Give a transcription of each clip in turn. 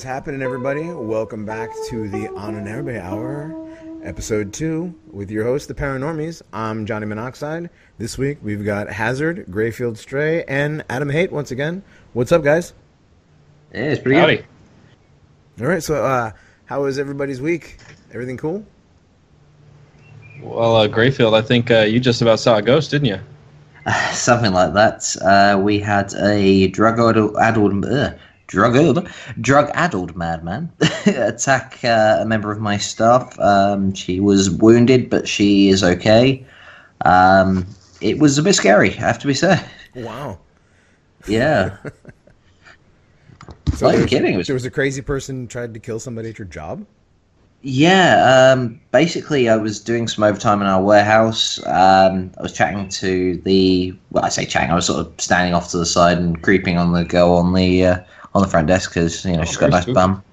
What's happening, everybody? Welcome back to the Ahnenerbe Hour, episode 2, with your host, the Paranormies. I'm Johnny Monoxide. This week, we've got Hazard, Grayfield Stray, and Adam Haight once again. What's up, guys? Yeah, it's pretty good. All right, so how was everybody's week? Everything cool? Well, Grayfield, I think you just about saw a ghost, didn't you? Something like that. We had a drug-addled madman attack a member of my staff. She was wounded, but she is okay. It was a bit scary, I have to be said. Wow. Yeah. So Not even kidding. There was a crazy person tried to kill somebody at your job? Yeah, basically I was doing some overtime in our warehouse. I was chatting to I say chatting, I was sort of standing off to the side and creeping on the girl on the front desk because, she's got a nice bum.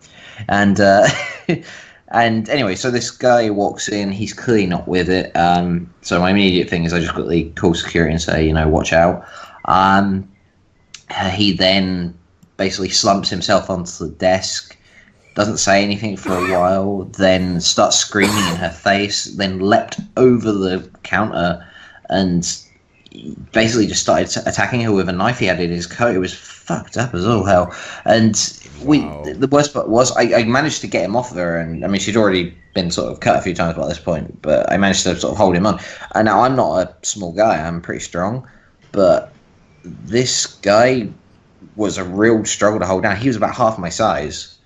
And and anyway, so this guy walks in, he's clearly not with it. So my immediate thing is I just quickly call security and say, watch out. He then basically slumps himself onto the desk, doesn't say anything for a while, then starts screaming in her face, then leapt over the counter and basically just started attacking her with a knife he had in his coat. It was fucked up as all hell. And the worst part was I managed to get him off of her, and I mean she'd already been sort of cut a few times by this point, but I managed to sort of hold him on. And now I'm not a small guy, I'm pretty strong, but this guy was a real struggle to hold down. He was about half my size.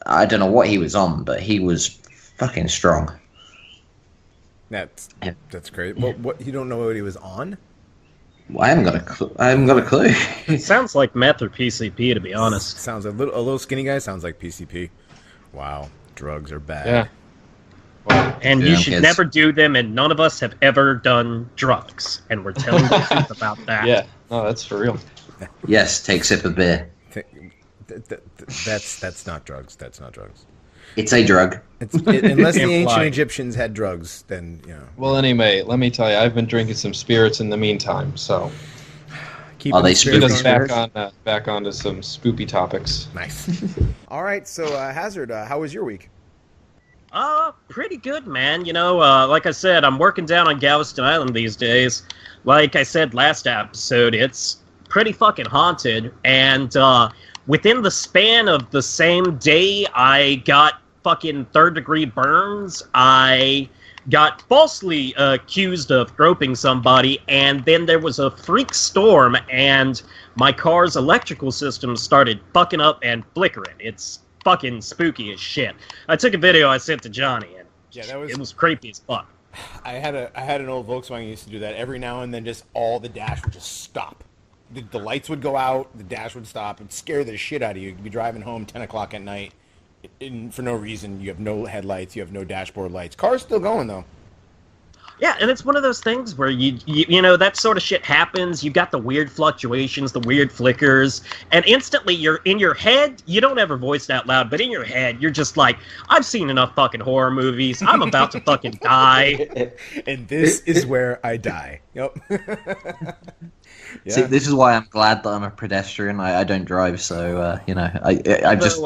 I don't know what he was on, but he was fucking strong. That's great. What you don't know what he was on? Well, I haven't got a clue. It sounds like meth or PCP, to be honest. Sounds a little skinny guy. Sounds like PCP. Wow, drugs are bad. Yeah. Well, and you should never do them, and none of us have ever done drugs, and we're telling the truth about that. Yeah, no, that's for real. Yes, take a sip of beer. That's not drugs. That's not drugs. It's a drug. Unless the ancient Egyptians had drugs, then Well, anyway, let me tell you, I've been drinking some spirits in the meantime, so keep they get us back onto some spoopy topics. Nice. All right, so Hazard, how was your week? Pretty good, man. Like I said, I'm working down on Galveston Island these days. Like I said last episode, it's pretty fucking haunted, and within the span of the same day I got fucking third-degree burns, I got falsely accused of groping somebody, and then there was a freak storm, and my car's electrical system started fucking up and flickering. It's fucking spooky as shit. I took a video I sent to Johnny, and it was creepy as fuck. I had an old Volkswagen used to do that. Every now and then just all the dash would just stop. The lights would go out, the dash would stop. It'd scare the shit out of you. You'd be driving home 10 o'clock at night, and for no reason. You have no headlights, you have no dashboard lights. Car's still going, though. Yeah, and it's one of those things where you know that sort of shit happens. You got the weird fluctuations, the weird flickers, and instantly you're in your head. You don't ever voice it out loud, but in your head, you're just like, I've seen enough fucking horror movies. I'm about to fucking die. And this is where I die. Yep. Yeah. See, this is why I'm glad that I'm a pedestrian. I don't drive, so I just.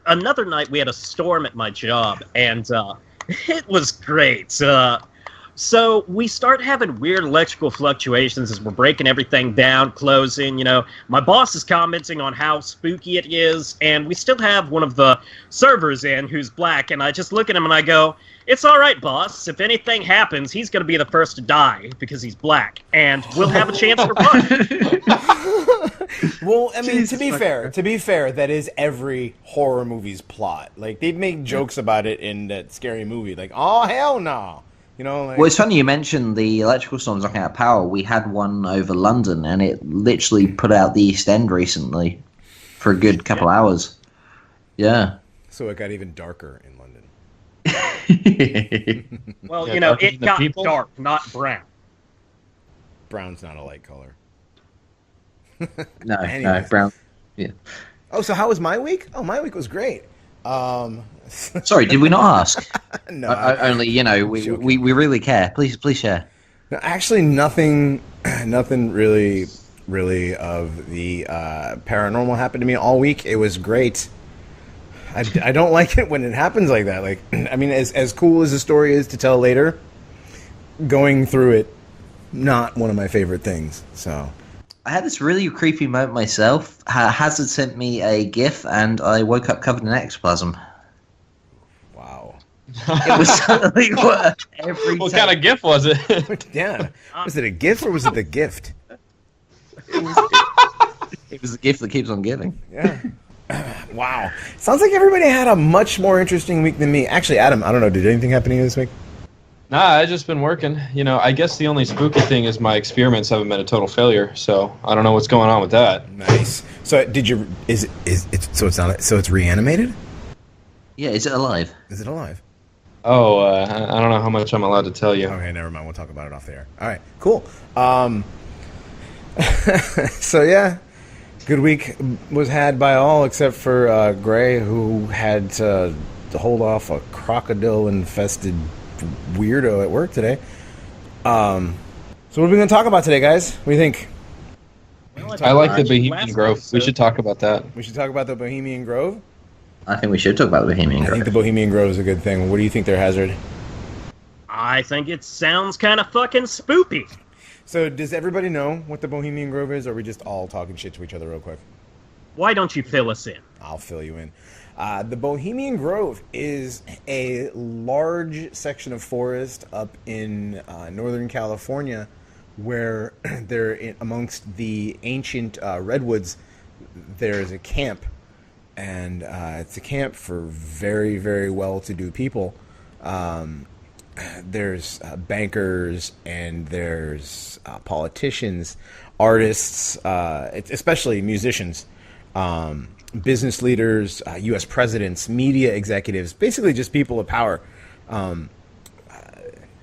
Another night we had a storm at my job, and it was great. So we start having weird electrical fluctuations as we're breaking everything down, closing. My boss is commenting on how spooky it is, and we still have one of the servers in who's black, and I just look at him and I go, "It's all right, boss. If anything happens, he's going to be the first to die because he's black, and we'll have a chance to run." Well, I mean, to be fair, that is every horror movie's plot. Like, they'd make jokes about it in that scary movie, like, "Oh, hell no." Well, it's funny you mentioned the electrical storms knocking out power. We had one over London, and it literally put out the East End recently for a good couple hours. Yeah. So it got even darker in London. Well, it got dark, not brown. Brown's not a light color. No, brown. Yeah. Oh, so how was my week? Oh, my week was great. Sorry, did we not ask? No. Only, we really care. Please share. No, actually, nothing really really, of the paranormal happened to me all week. It was great. I don't like it when it happens like that. Like, I mean, as cool as the story is to tell later, going through it, not one of my favorite things. So I had this really creepy moment myself. Hazard sent me a GIF, and I woke up covered in ectoplasm. wow. It was suddenly worse every What time. kind of gift was it? Yeah. Was it a gift or was it the gift? It was the gift that keeps on giving. Yeah. Wow. Sounds like everybody had a much more interesting week than me. Actually, Adam, I don't know. Did anything happen to you this week? Nah, I just been working. You know, I guess the only spooky thing is my experiments haven't been a total failure. So I don't know what's going on with that. Nice. So did you? Is it's so it's not so it's reanimated? Yeah, is it alive? Is it alive? Oh, I don't know how much I'm allowed to tell you. Okay, never mind. We'll talk about it off the air. All right, cool. So yeah, good week was had by all except for Gray, who had to hold off a crocodile-infested weirdo at work today. So what are we going to talk about today, guys? What do you think? I like the Bohemian Grove. We should talk about that. We should talk about the Bohemian Grove? I think we should talk about the Bohemian I Grove. think the Bohemian Grove is a good thing. What do you think there, Hazard? I think it sounds kind of fucking spoopy. So does everybody know what the Bohemian Grove is, or are we just all talking shit to each other real quick? Why don't you fill us in? I'll fill you in. The Bohemian Grove is a large section of forest up in Northern California where amongst the ancient redwoods, there's a camp. And it's a camp for very, very well-to-do people. There's bankers and there's politicians, artists, especially musicians, business leaders, U.S. presidents, media executives, basically just people of power. I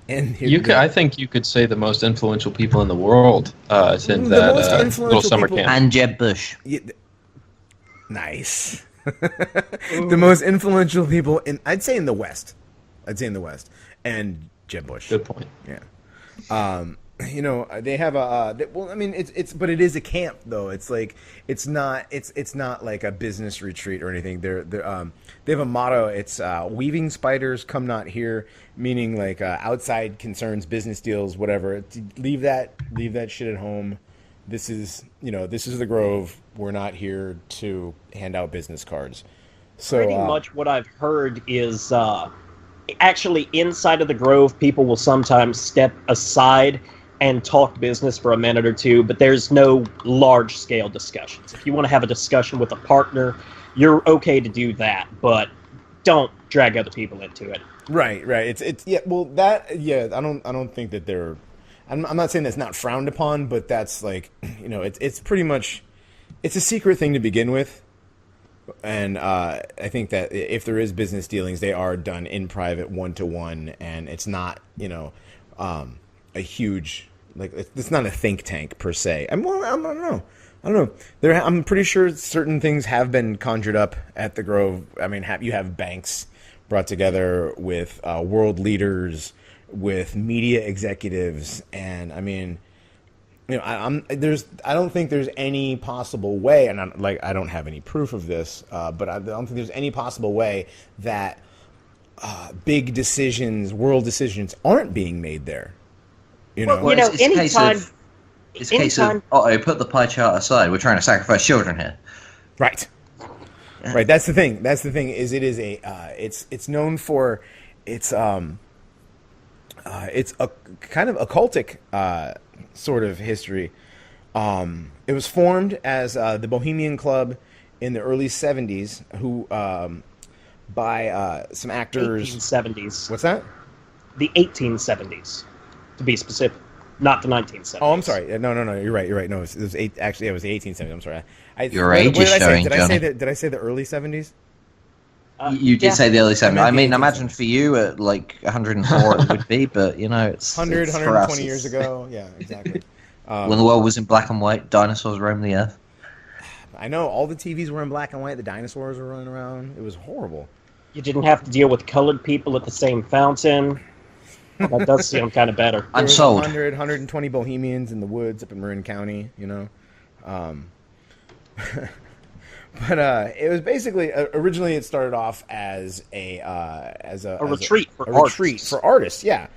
think you could say the most influential people in the world attend that little summer camp. And Jeb Bush. Yeah, nice. The most influential people I'd say in the West. And Jeb Bush. Good point. Yeah. They have but it is a camp though. It's like it's not like a business retreat or anything. They have a motto. It's weaving spiders come not here, meaning like outside concerns, business deals, whatever. Leave that shit at home. This is the Grove. We're not here to hand out business cards. So Pretty much what I've heard is actually inside of the Grove, people will sometimes step aside and talk business for a minute or two, but there's no large-scale discussions. If you want to have a discussion with a partner, you're okay to do that, but don't drag other people into it. Right. It's yeah. Well, that yeah. I don't think that they're. I'm not saying that's not frowned upon, but that's like it's pretty much it's a secret thing to begin with, and I think that if there is business dealings, they are done in private, 1-to-1, and it's not a huge. Like it's not a think tank per se. I don't know. I'm pretty sure certain things have been conjured up at the Grove. I mean, you have banks brought together with world leaders, with media executives, and I mean, I don't think there's any possible way, and I don't have any proof of this, but I don't think there's any possible way that big decisions, world decisions, aren't being made there. Well, it's a case of, put the pie chart aside. We're trying to sacrifice children here. Right. Yeah. Right. That's the thing. Is it is a it's known for it's a kind of occultic sort of history. It was formed as the Bohemian Club in the early 70s, who by some actors. 1870s. What's that? The 1870s. To be specific, not the 1970s. Oh, I'm sorry. No. You're right. No, it was actually it was the 1870s. I'm sorry. Your age is showing, Johnny. Did I say the early 70s? You did say the early 70s. I mean, imagine for you at like 104 it would be, but it's 120 years ago. Yeah, exactly. When the world was in black and white, dinosaurs roamed the earth. I know, all the TVs were in black and white. The dinosaurs were running around. It was horrible. You didn't have to deal with colored people at the same fountain. Well, that does seem kind of better. I'm sold. 120 Bohemians in the woods up in Marin County, Um, but it was basically originally it started off as a retreat for a artists. retreat for artists, yeah.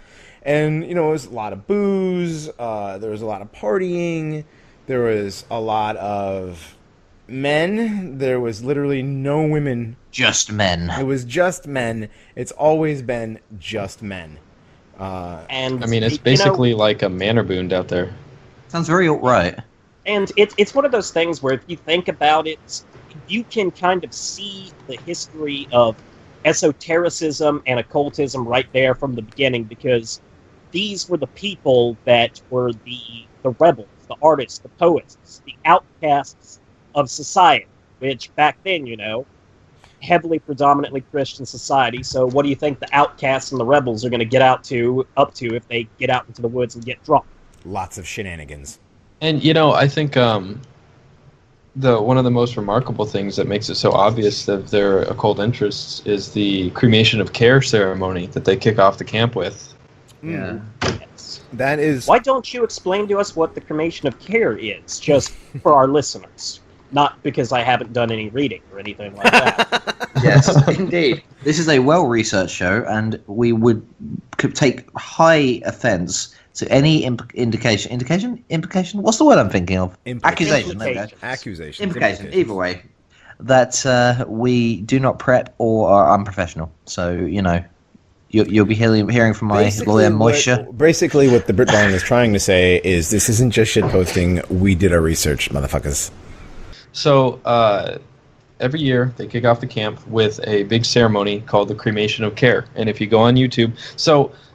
And it was a lot of booze. There was a lot of partying. There was a lot of men. There was literally no women. Just men. It was just men. It's always been just men. And I mean, it's basically like a manor boond out there. Sounds very right. And it's one of those things where if you think about it, you can kind of see the history of esotericism and occultism right there from the beginning, because these were the people that were the rebels, the artists, the poets, the outcasts of society, which back then, heavily predominantly Christian society. So what do you think the outcasts and the rebels are going to get up to if they get out into the woods and get drunk? Lots of shenanigans. And I think one of the most remarkable things that makes it so obvious of their occult interests is the cremation of care ceremony that they kick off the camp with. Yeah. Yes. That is... Why don't you explain to us what the cremation of care is, just for our listeners? Not because I haven't done any reading or anything like that. Yes, indeed. This is a well-researched show, and we could take high offence to any implication. What's the word I'm thinking of? Accusation. There we go. Accusations. Implication. Either way, that we do not prep or are unprofessional. So you'll be hearing from my lawyer, Moisture. Basically, what the Brit Darling is trying to say is this isn't just shit posting. We did our research, motherfuckers. So every year they kick off the camp with a big ceremony called the cremation of care. And if you go on YouTube,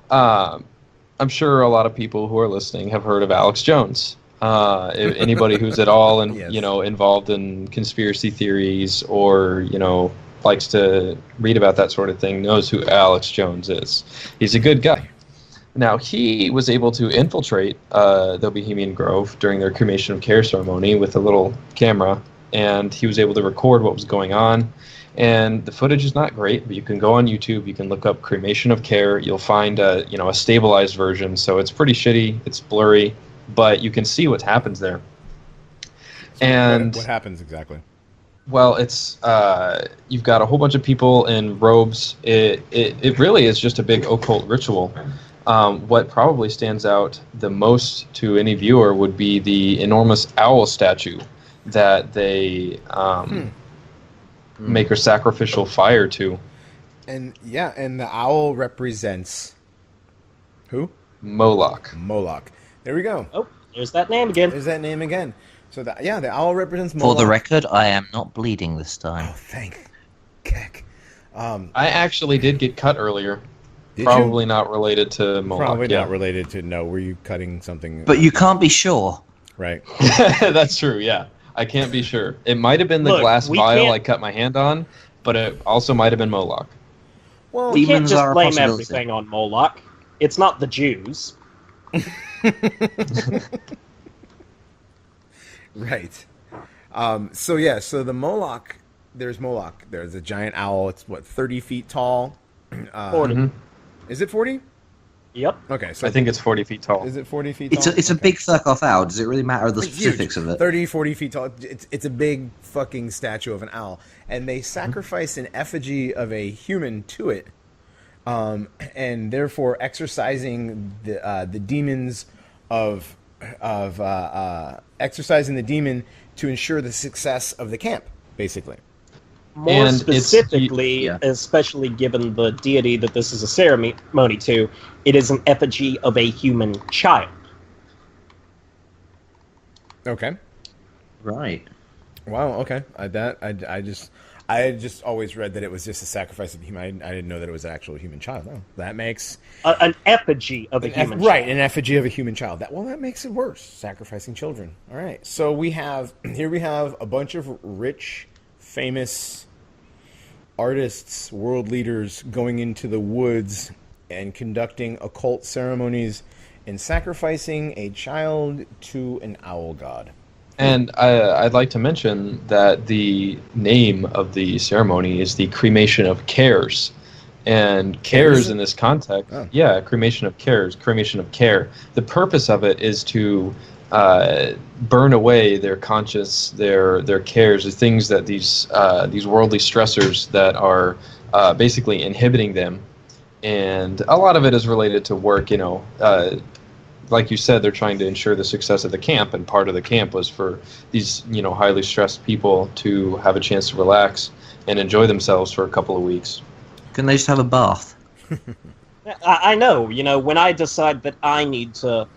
I'm sure a lot of people who are listening have heard of Alex Jones. Anybody who's at all Yes. involved in conspiracy theories or likes to read about that sort of thing knows who Alex Jones is. He's a good guy. Now, he was able to infiltrate the Bohemian Grove during their cremation of care ceremony with a little camera, and he was able to record what was going on. And the footage is not great, but you can go on YouTube, you can look up cremation of care, you'll find a stabilized version, so it's pretty shitty, it's blurry, but you can see what happens there. And what happens exactly? Well, it's you've got a whole bunch of people in robes. It really is just a big occult ritual. What probably stands out the most to any viewer would be the enormous owl statue that they make a sacrificial fire to. And the owl represents who? Moloch. Moloch. There we go. Oh, there's that name again. There's that name again. So the owl represents Moloch. For the record, I am not bleeding this time. Oh, thank Keck. I actually did get cut earlier. Did Probably you? not related to Moloch. Probably yeah. not related to. No, were you cutting something? But you can't be sure. Right. That's true, yeah. I can't be sure. It might have been the Look, glass we vial can't- I cut my hand on, but it also might have been Moloch. Well, We can't Demons just are a blame possibility. everything on Moloch. It's not the Jews. right. So the Moloch. There's Moloch. There's a giant owl. It's 30 feet tall. 40. Mhm. Is it 40? Yep. Okay, so I think it's 40 feet tall. is it 40 feet It's tall? a big fuck-off owl. Does it really matter the It's specifics huge. of it? 30, 40 feet tall. It's a big fucking statue of an owl. And they sacrifice an effigy of a human to it. And therefore exercising the demons of exercising the demon to ensure the success of the camp, basically. More And it's- specifically, yeah. especially given the deity that this is a ceremony to, it is an effigy of a human child. Okay. Right. Wow. Okay. I just always read that it was just a sacrifice of the human. I didn't know that it was an actual human child. No, that makes An effigy of a human right child. an effigy of a human child. That makes it worse. Sacrificing children. All right. So we have a bunch of rich, famous artists, world leaders going into the woods and conducting occult ceremonies and sacrificing a child to an owl god. And I'd like to mention that the name of the ceremony is the cremation of cares. And cares in this context, Oh. yeah, cremation of cares, cremation of care. The purpose of it is to burn away their conscience, their cares, the things that these worldly stressors that are basically inhibiting them. And a lot of it is related to work. Like you said, they're trying to ensure the success of the camp, and part of the camp was for these highly stressed people to have a chance to relax and enjoy themselves for a couple of weeks. Can they just have a bath? I know, when I decide that I need to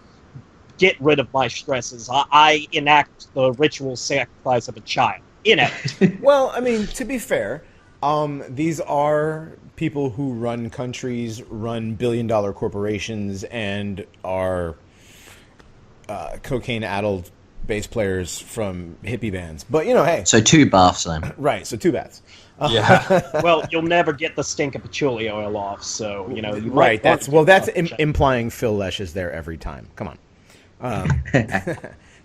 get rid of my stresses, I enact the ritual sacrifice of a child. Well, I mean, to be fair, these are people who run countries, run billion-dollar corporations, and are cocaine-addled bass players from hippie bands. But, hey. So 2 baths then. Right, so 2 baths. Yeah. Well, you'll never get the stink of patchouli oil off, so, you right, that's implying Phil Lesh is there every time. Come on.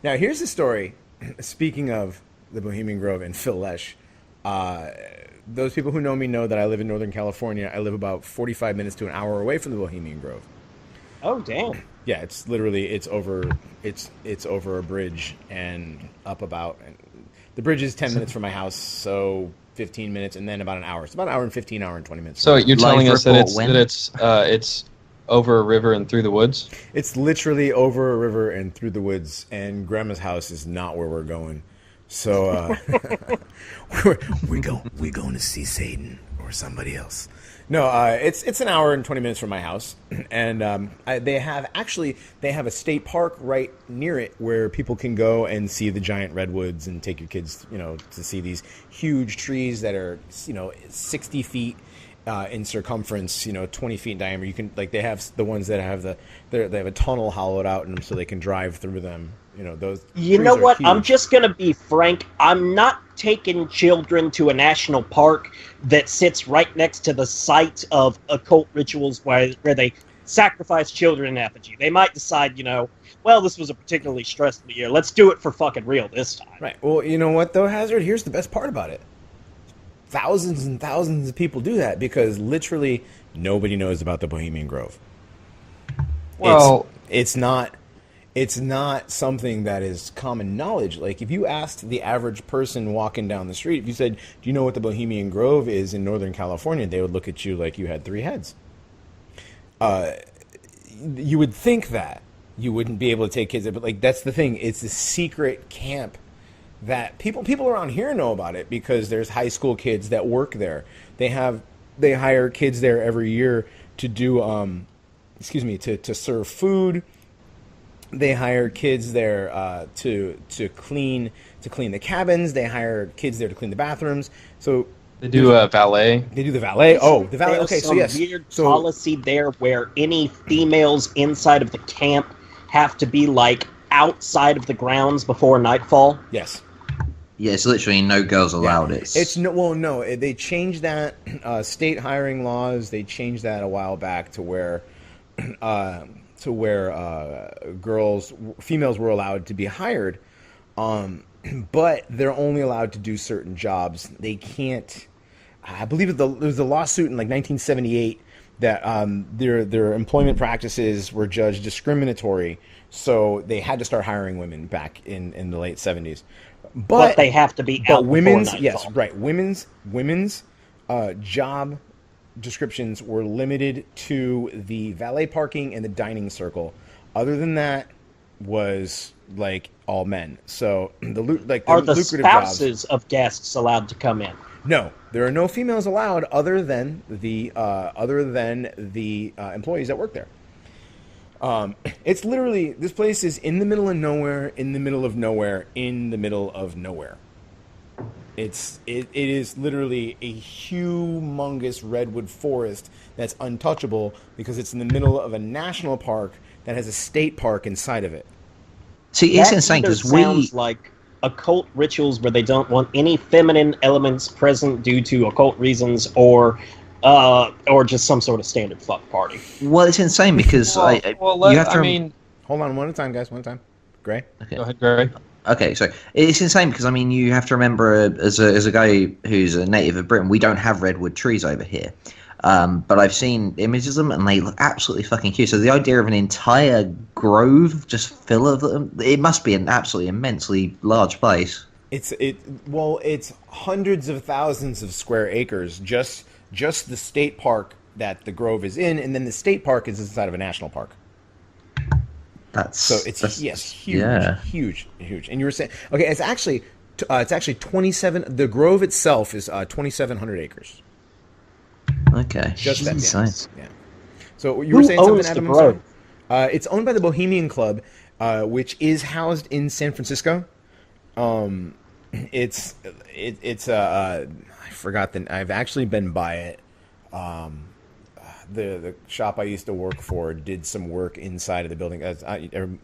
Now, here's the story. Speaking of the Bohemian Grove and Phil Lesh, those people who know me know that I live in Northern California. I live about 45 minutes to an hour away from the Bohemian Grove. Oh, damn. Yeah, it's literally it's over a bridge and up about. And the bridge is 10 minutes from my house, so 15 minutes, and then about an hour. It's about an hour and 15, hour and 20 minutes. So you're telling us that report it's over a river and through the woods? It's literally over a river and through the woods, and Grandma's house is not where we're going. So we're going to see Satan or somebody else. No, it's an hour and 20 minutes from my house, and they have a state park right near it where people can go and see the giant redwoods and take your kids, to see these huge trees that are 60 feet in circumference, 20 feet in diameter. You can they have the ones that have they have a tunnel hollowed out in them so they can drive through them. Those. You know what? Huge. I'm just gonna be frank. I'm not taking children to a national park that sits right next to the site of occult rituals where they sacrifice children in effigy. They might decide, well, this was a particularly stressful year. Let's do it for fucking real this time. Right. Well, you know what though, Hazard? Here's the best part about it. Thousands and thousands of people do that because literally nobody knows about the Bohemian Grove. Well, it's not something that is common knowledge. Like, if you asked the average person walking down the street, if you said, do you know what the Bohemian Grove is in Northern California, they would look at you like you had 3 heads. You would think that. You wouldn't be able to take kids there, but, that's the thing. It's a secret camp that people around here know about it because there's high school kids that work there. They hire kids there every year to do, to serve food. They hire kids there to clean the cabins. They hire kids there to clean the bathrooms. So they do valet. They do the valet. Oh, the valet. Okay, so yes. Weird policy there where any females inside of the camp have to be outside of the grounds before nightfall. Yes. Yeah, it's literally no girls allowed. Yeah. They changed that state hiring laws. They changed that a while back to where. Females were allowed to be hired, but they're only allowed to do certain jobs. They can't. I believe there was a lawsuit in 1978 that their employment practices were judged discriminatory, so they had to start hiring women back in the late 70s. But they have to be out women's before yes, nightfall. right. Women's job descriptions were limited to the valet parking and the dining circle. Other than that, was all men. So are the spouses of guests allowed to come in? No, there are no females allowed other than the employees that work there. It's literally, this place is in the middle of nowhere, in the middle of nowhere, in the middle of nowhere. It is literally a humongous redwood forest that's untouchable because it's in the middle of a national park that has a state park inside of it. See, it's insane because sounds like occult rituals where they don't want any feminine elements present due to occult reasons, or just some sort of standard fuck party. Well, it's insane because you have to. Hold on, one at a time, guys. One at a time. Gray. Okay. Go ahead, Gray. Okay, so it's insane because you have to remember, as a guy who's a native of Britain, we don't have redwood trees over here. But I've seen images of them, and they look absolutely fucking huge. So the idea of an entire grove just full of them, it must be an absolutely immensely large place. It's hundreds of thousands of square acres, just the state park that the grove is in, and then the state park is inside of a national park. It's huge, yeah. huge. And you were saying, okay, it's actually 27. The grove itself is 2,700 acres. Okay, Just that, nice. yeah. So you were saying something, owns the Adam? grove? It's owned by the Bohemian Club, which is housed in San Francisco. It's I forgot I've actually been by it. The shop I used to work for did some work inside of the building.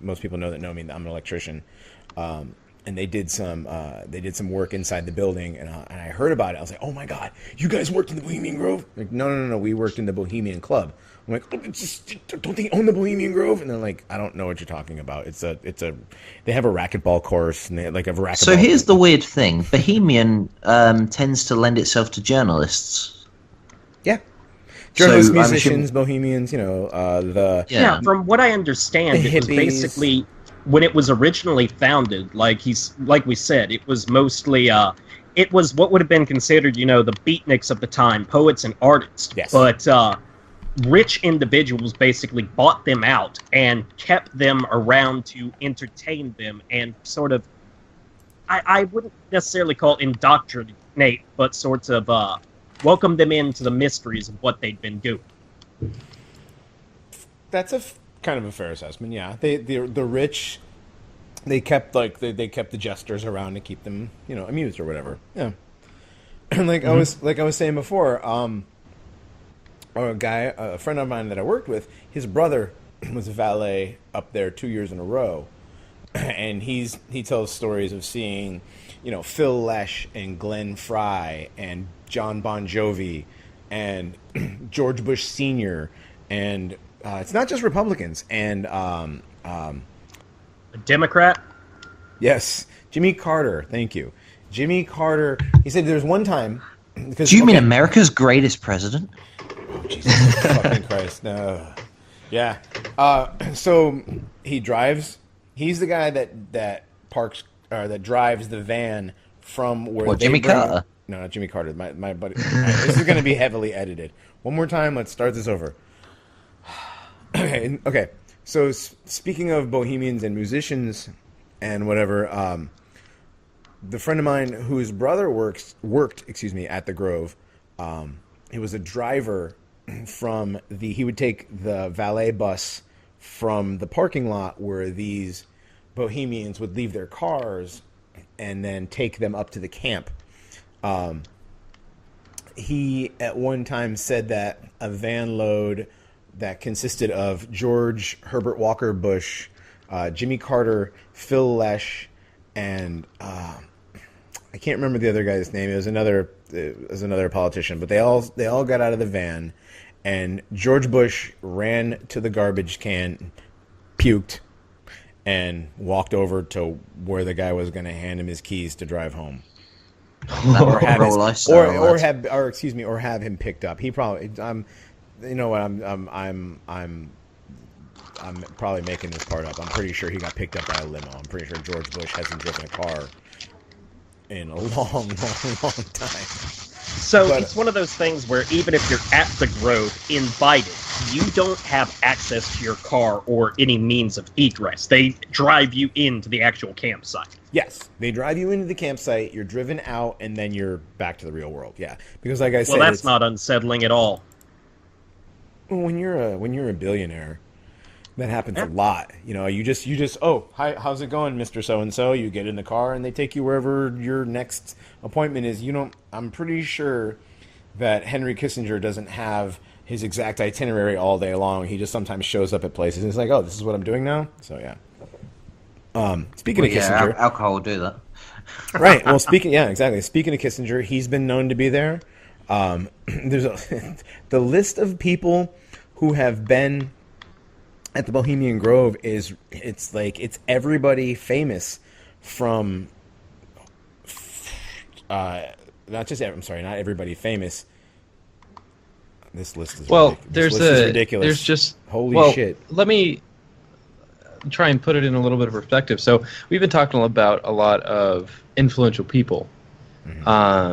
Most people know me. I'm an electrician, and they did some work inside the building. And I heard about it. I was like, oh my god, you guys worked in the Bohemian Grove? Like, no, we worked in the Bohemian Club. I'm like, don't they own the Bohemian Grove? And they're like, I don't know what you're talking about. They have a racquetball course, and they have a racquetball. So here's the weird thing: Bohemian tends to lend itself to journalists. Yeah. Journalists, So, musicians, bohemians, Yeah, from what I understand, it was hippies. basically when it was originally founded. Like we said, it was mostly it was what would have been considered, the beatniks of the time, poets and artists. Yes. But rich individuals basically bought them out and kept them around to entertain them and sort of, I wouldn't necessarily call it indoctrinate, but sort of welcome them into the mysteries of what they'd been doing. That's kind of a fair assessment. Yeah, the rich, they kept they kept the jesters around to keep them amused or whatever. Yeah, and I was saying before, a friend of mine that I worked with, his brother was a valet up there 2 years in a row, and he tells stories of seeing Phil Lesh and Glenn Fry and John Bon Jovi and George Bush Sr. and it's not just Republicans and A Democrat? yes, Jimmy Carter. Thank you, Jimmy Carter. He said there's one time. Because, Do you mean America's greatest president? Oh, Jesus fucking Christ! No. Yeah. So he drives. He's the guy that parks or that drives the van from where What, Jimmy Carter? No, not Jimmy Carter. My buddy. This is going to be heavily edited. One more time. Let's start this over. Okay. So speaking of bohemians and musicians and whatever, the friend of mine whose brother worked at the Grove, he was a driver from he would take the valet bus from the parking lot where these bohemians would leave their cars and then take them up to the camp. He at one time said that a van load that consisted of George Herbert Walker Bush, Jimmy Carter, Phil Lesh, and I can't remember the other guy's name. It was another politician, but they all got out of the van, and George Bush ran to the garbage can, puked, and walked over to where the guy was going to hand him his keys to drive home. Or have him picked up. He probably I'm probably making this part up. I'm pretty sure he got picked up by a limo. I'm pretty sure George Bush hasn't driven a car in a long time. So it's one of those things where even if you're at the Grove invited, you don't have access to your car or any means of egress. They drive you into the actual campsite. Yes, they drive you into the campsite, you're driven out, and then you're back to the real world. Yeah, because like I said, well, that's not unsettling at all. When you're a billionaire, that happens a lot. You just oh, hi, how's it going, Mr. So-and-so? You get in the car and they take you wherever your next appointment is. I'm pretty sure that Henry Kissinger doesn't have his exact itinerary all day long. He just sometimes shows up at places and he's like, oh, this is what I'm doing now? So, yeah. Speaking of Kissinger... alcohol will do that. Right. Well, Speaking of Kissinger, he's been known to be there. There's the list of people who have been at the Bohemian Grove it's everybody famous from not everybody famous. This list is Well, ridiculous. there's just holy shit. Let me try and put it in a little bit of perspective. So we've been talking about a lot of influential people,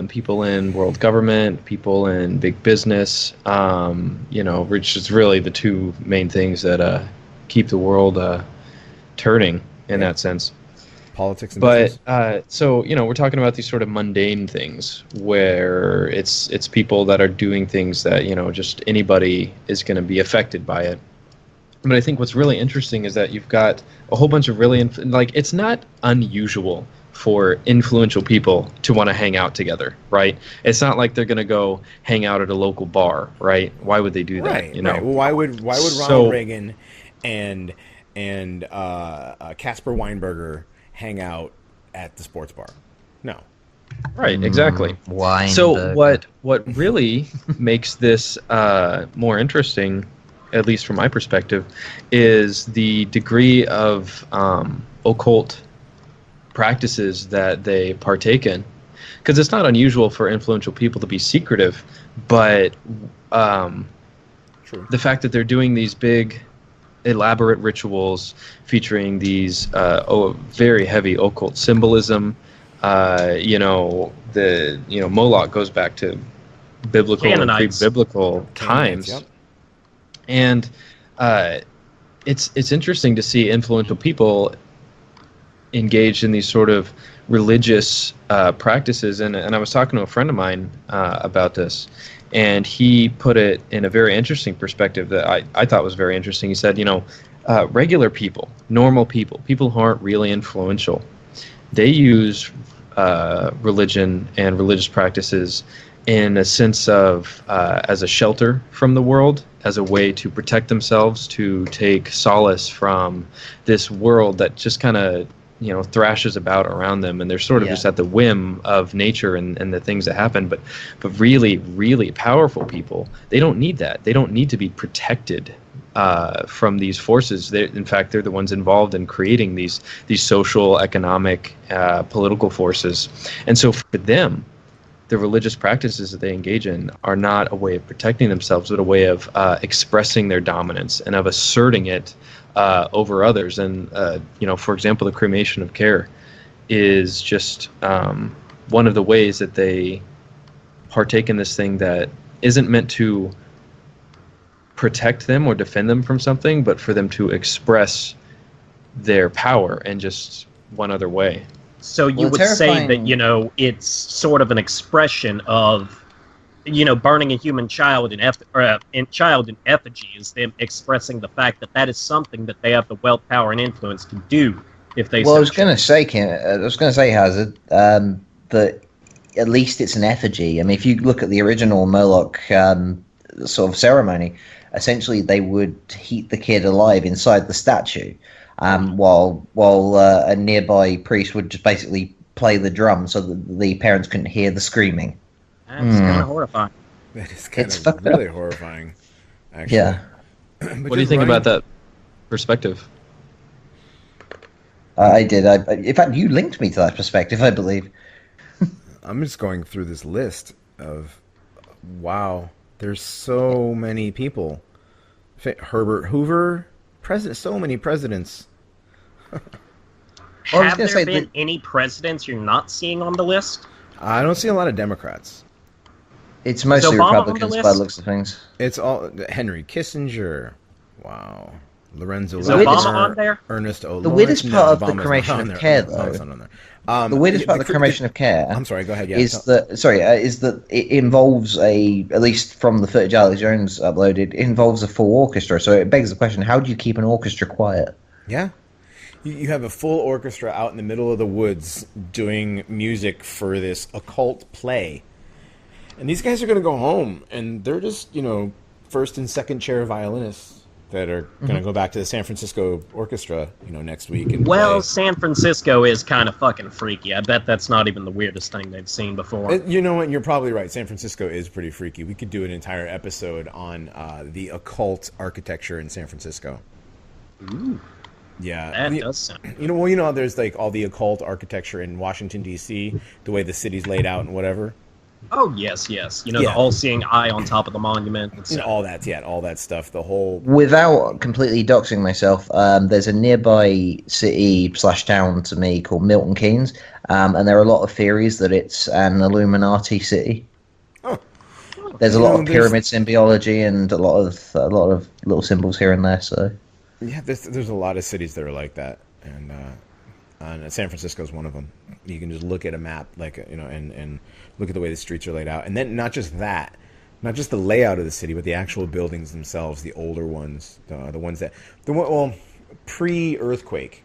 people in world government, people in big business, which is really the two main things that keep the world turning in that sense. Politics and business. So we're talking about these sort of mundane things where it's people that are doing things that just anybody is going to be affected by it. But I think what's really interesting is that you've got a whole bunch of really it's not unusual for influential people to want to hang out together, right? It's not like they're going to go hang out at a local bar, right? Why would they do that? Right. Well, why would Ronald Reagan and Casper Weinberger hang out at the sports bar? No. Right, exactly. Weinberger. So what really makes this more interesting, at least from my perspective, is the degree of occult practices that they partake in. Because it's not unusual for influential people to be secretive, but True. the fact that they're doing these big, elaborate rituals featuring these very heavy occult symbolism, Moloch goes back to biblical and pre-biblical times. Yep. And it's interesting to see influential people engaged in these sort of religious practices. And I was talking to a friend of mine about this, and he put it in a very interesting perspective that I thought was very interesting. He said, regular people, normal people who aren't really influential, they use religion and religious practices in a sense of as a shelter from the world, as a way to protect themselves, to take solace from this world that just kind of thrashes about around them, and they're sort of just at the whim of nature and the things that happen. But really, really powerful people, they don't need that. They don't need to be protected from these forces. In fact, they're the ones involved in creating these social, economic, political forces. And so for them, the religious practices that they engage in are not a way of protecting themselves, but a way of expressing their dominance and of asserting it over others. And for example, the cremation of care is just one of the ways that they partake in this thing that isn't meant to protect them or defend them from something, but for them to express their power in just one other way. So you would say that, it's sort of an expression of, burning a human child in effigy is them expressing the fact that is something that they have the wealth, power, and influence to do if they. Well, I was going to say, Hazard, that at least it's an effigy. I mean, if you look at the original Moloch sort of ceremony, essentially they would heat the kid alive inside the statue. While a nearby priest would just basically play the drum so that the parents couldn't hear the screaming. That's kind of horrifying. That is kind of really horrifying, actually. Yeah. What do you think about that perspective? I did. In fact, you linked me to that perspective, I believe. I'm just going through this list of, wow, there's so many people. Herbert Hoover, so many presidents. Have there been any presidents you're not seeing on the list? I don't see a lot of Democrats. It's mostly Republicans by the looks of things. It's all Henry Kissinger. Wow. Lorenzo Is Obama on there? Ernest O. The weirdest part of the cremation of care, though. The weirdest part of the cremation of care. I'm sorry. Go ahead. Yeah. Is that it involves at least from the footage Alex Jones uploaded, it involves a full orchestra. So it begs the question: how do you keep an orchestra quiet? Yeah. You have a full orchestra out in the middle of the woods doing music for this occult play. And these guys are going to go home, and they're just, first and second chair violinists that are going to go back to the San Francisco Orchestra, next week. And play. San Francisco is kind of fucking freaky. I bet that's not even the weirdest thing they've seen before. You know what? You're probably right. San Francisco is pretty freaky. We could do an entire episode on the occult architecture in San Francisco. Ooh. Yeah, that does sound. There's like all the occult architecture in Washington D.C., the way the city's laid out and whatever. Oh yes, yes. You know, the Yeah. all-seeing eye on top of the monument. You know, all that stuff. The whole Without completely doxing myself, there's a nearby city slash town to me called Milton Keynes, and there are a lot of theories that it's an Illuminati city. Oh. There's a You lot know, of pyramid symbology and a lot of little symbols here and there. So yeah, there's a lot of cities that are like that, and San Francisco is one of them. You can just look at a map, like and look at the way the streets are laid out, and then not just that, not just the layout of the city, but the actual buildings themselves, the older ones, the ones that pre-earthquake,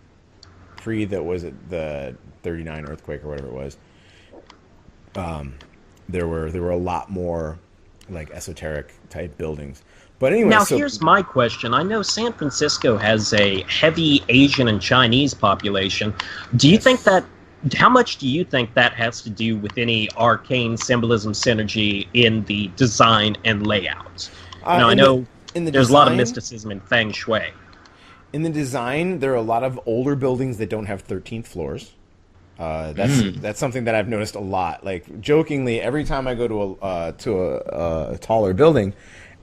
that was it the 39 earthquake or whatever it was. There were a lot more like esoteric type buildings. But anyway, now here's my question. I know San Francisco has a heavy Asian and Chinese population. Do you think that? How much do you think that has to do with any arcane symbolism synergy in the design and layout? Now I know there's a lot of mysticism in Feng Shui. In the design, there are a lot of older buildings that don't have 13th floors. That's something that I've noticed a lot. Like jokingly, every time I go to a taller building,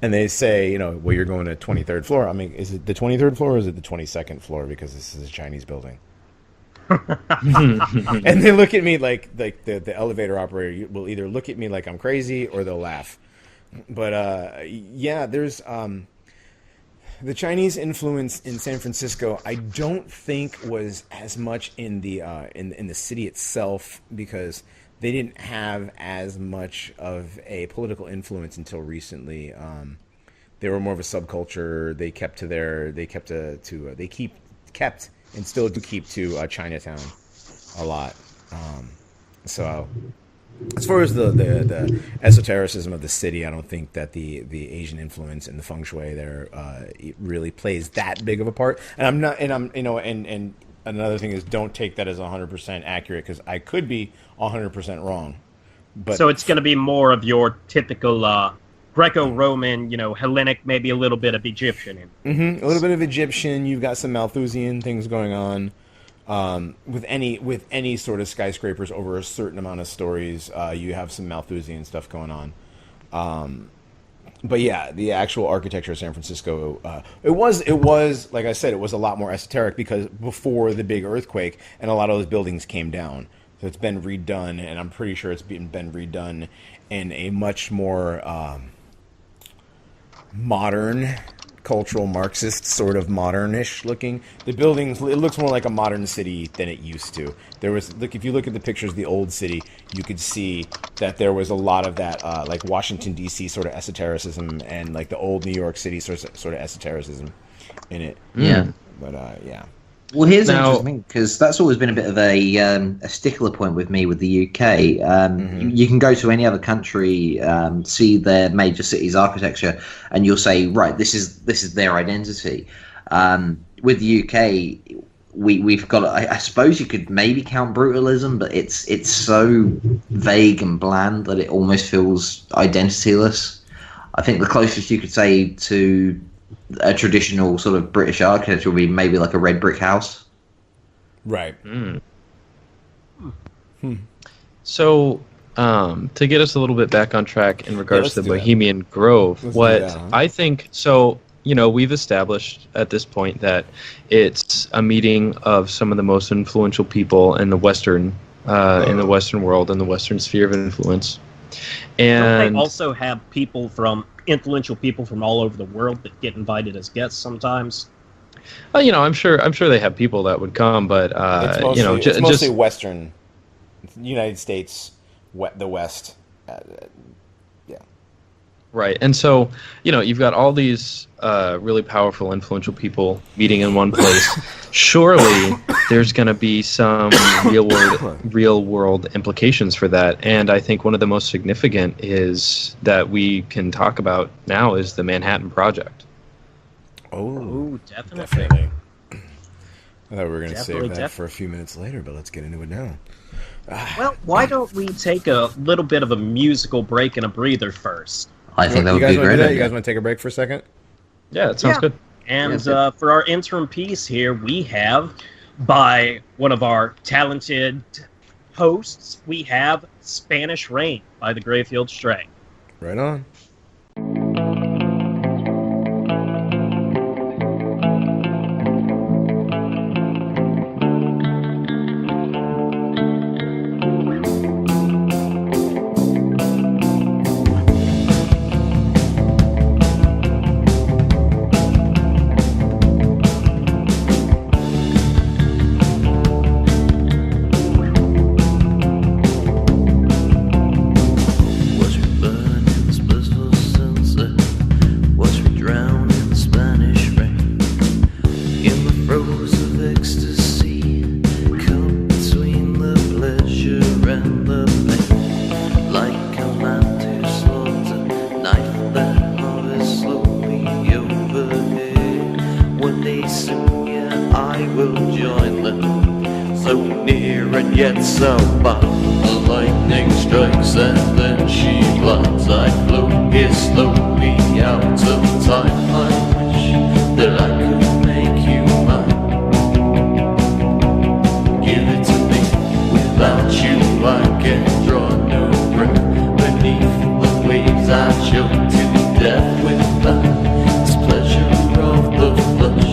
and they say, well, you're going to 23rd floor. I mean, is it the 23rd floor or is it the 22nd floor? Because this is a Chinese building. And they look at me like the elevator operator will either look at me like I'm crazy or they'll laugh. But yeah, there's the Chinese influence in San Francisco. I don't think was as much in the city itself, because they didn't have as much of a political influence until recently. They were more of a subculture. They kept and still do keep to Chinatown a lot. So as far as the esotericism of the city, I don't think that the Asian influence and the feng shui there it really plays that big of a part. And and another thing is, don't take that as 100% accurate, because I could be 100% wrong. But so it's going to be more of your typical Greco-Roman, Hellenic, maybe a little bit of Egyptian. A little bit of Egyptian. You've got some Malthusian things going on. With any sort of skyscrapers over a certain amount of stories, you have some Malthusian stuff going on. But yeah, the actual architecture of San Francisco, it was like I said, it was a lot more esoteric, because before the big earthquake, and a lot of those buildings came down. So it's been redone, and I'm pretty sure it's been redone in a much more modern, cultural Marxist, sort of modernish looking. The buildings, it looks more like a modern city than it used to. If you look at the pictures of the old city, you could see that there was a lot of that, like Washington D.C. sort of esotericism, and like the old New York City sort of esotericism in it. yeah. But yeah. Well, here's an interesting thing, because that's always been a bit of a stickler point with me with the UK. You can go to any other country, see their major cities' architecture, and you'll say, right, this is their identity. With the UK, we've got, I suppose you could maybe count brutalism, but it's so vague and bland that it almost feels identityless. I think the closest you could say to a traditional sort of British architecture would be maybe like a red brick house. Right. So, to get us a little bit back on track in regards to the Bohemian Grove, I think, so, we've established at this point that it's a meeting of some of the most influential people in the Western world, in the Western sphere of influence. And don't they also have influential people from all over the world that get invited as guests sometimes? I'm sure they have people that would come, but it's mostly Western, United States, the West. Yeah. Right, and so you've got all these really powerful, influential people meeting in one place. Surely there's going to be some real world implications for that, and I think one of the most significant is that we can talk about now is the Manhattan Project. Oh, definitely. I thought we were going to save that for a few minutes later, but let's get into it now. Well, why don't we take a little bit of a musical break and a breather first? I think that would be great. You guys want to take a break for a second? Yeah, that sounds good. And for our interim piece here, we have, by one of our talented hosts, we have Spanish Rain by the Grayfield Stray. Right on. Yet so far, the lightning strikes and then she blinds. I float here slowly out of time. I wish that I could make you mine. Give it to me. Without you I can draw no breath. Beneath the waves I choke to death without this pleasure of the flesh.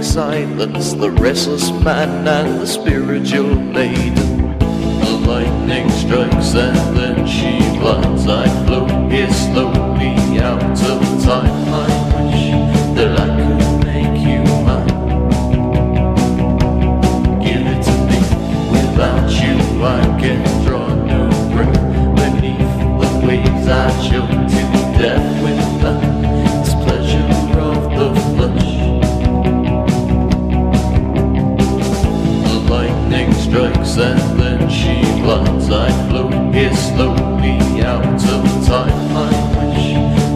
Silence, the restless man and the spiritual maiden. The lightning strikes and then she blinds. I float here slowly out of time. I wish that I could make you mine. Give it to me. Without you I can draw no breath. Beneath the waves I choke to death without this pleasure of the flesh. Strikes and then she blinds. I float here slowly out of time. I wish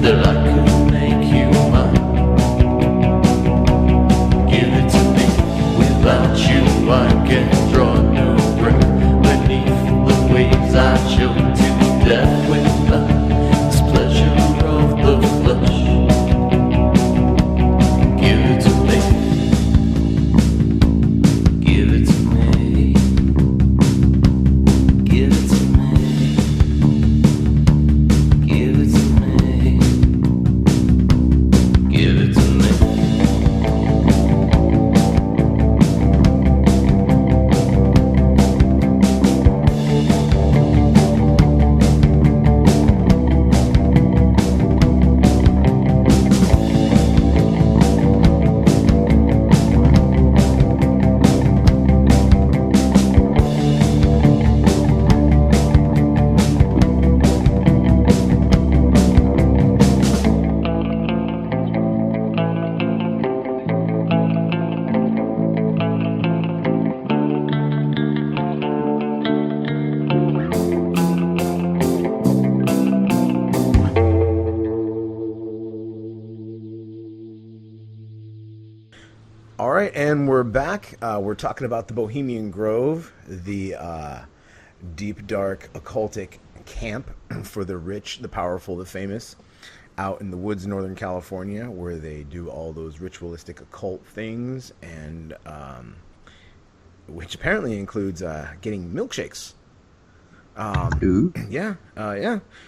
that I could make you mine. Give it to me. Without you I can draw no breath. Beneath the waves I choke to death without this pleasure of the flesh. Give it to me. Give it to me. All right, and we're back. We're talking about the Bohemian Grove, the deep, dark, occultic camp for the rich, the powerful, the famous, out in the woods in Northern California, where they do all those ritualistic occult things, and which apparently includes getting milkshakes. Ooh. Yeah.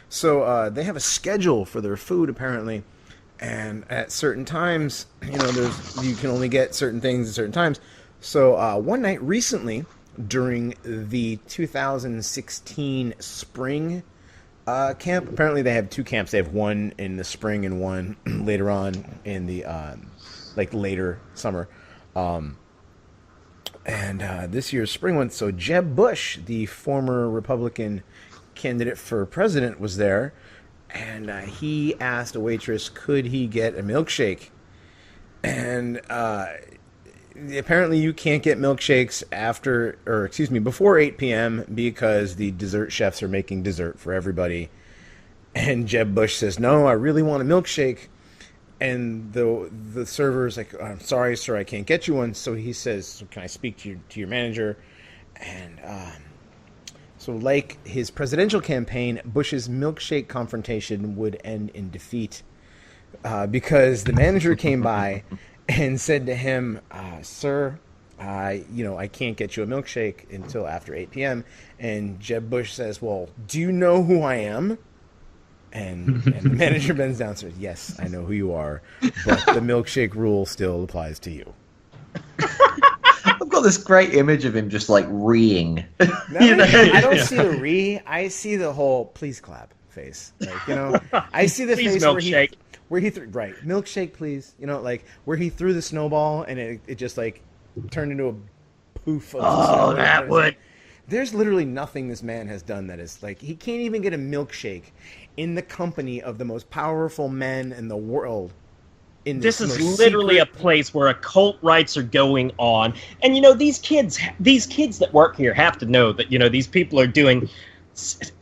So they have a schedule for their food, apparently. And at certain times, you can only get certain things at certain times. So one night recently, during the 2016 spring Camp. Apparently, they have 2 camps. They have one in the spring and one later on in the later summer. And this year's spring one. So Jeb Bush, the former Republican candidate for president, was there, and he asked a waitress, could he get a milkshake? And apparently, you can't get milkshakes before 8 p.m. because the dessert chefs are making dessert for everybody. And Jeb Bush says, "No, I really want a milkshake." And the server's like, "I'm sorry, sir, I can't get you one." So he says, "Can I speak to your manager?" And so, like his presidential campaign, Bush's milkshake confrontation would end in defeat because the manager came by and said to him, "Sir, I can't get you a milkshake until after 8 p.m." And Jeb Bush says, "Well, do you know who I am?" And the manager bends down and says, "Yes, I know who you are, but the milkshake rule still applies to you." I've got this great image of him just like reeing. I don't see the re. I see the whole "please clap" face. I see the Please face milkshake. where he threw milkshake, please. Where he threw the snowball and it just like turned into a poof of snow. That would. There's literally nothing this man has done that is like he can't even get a milkshake in the company of the most powerful men in the world. This is literally a place where occult rites are going on, and these kids that work here have to know that these people are doing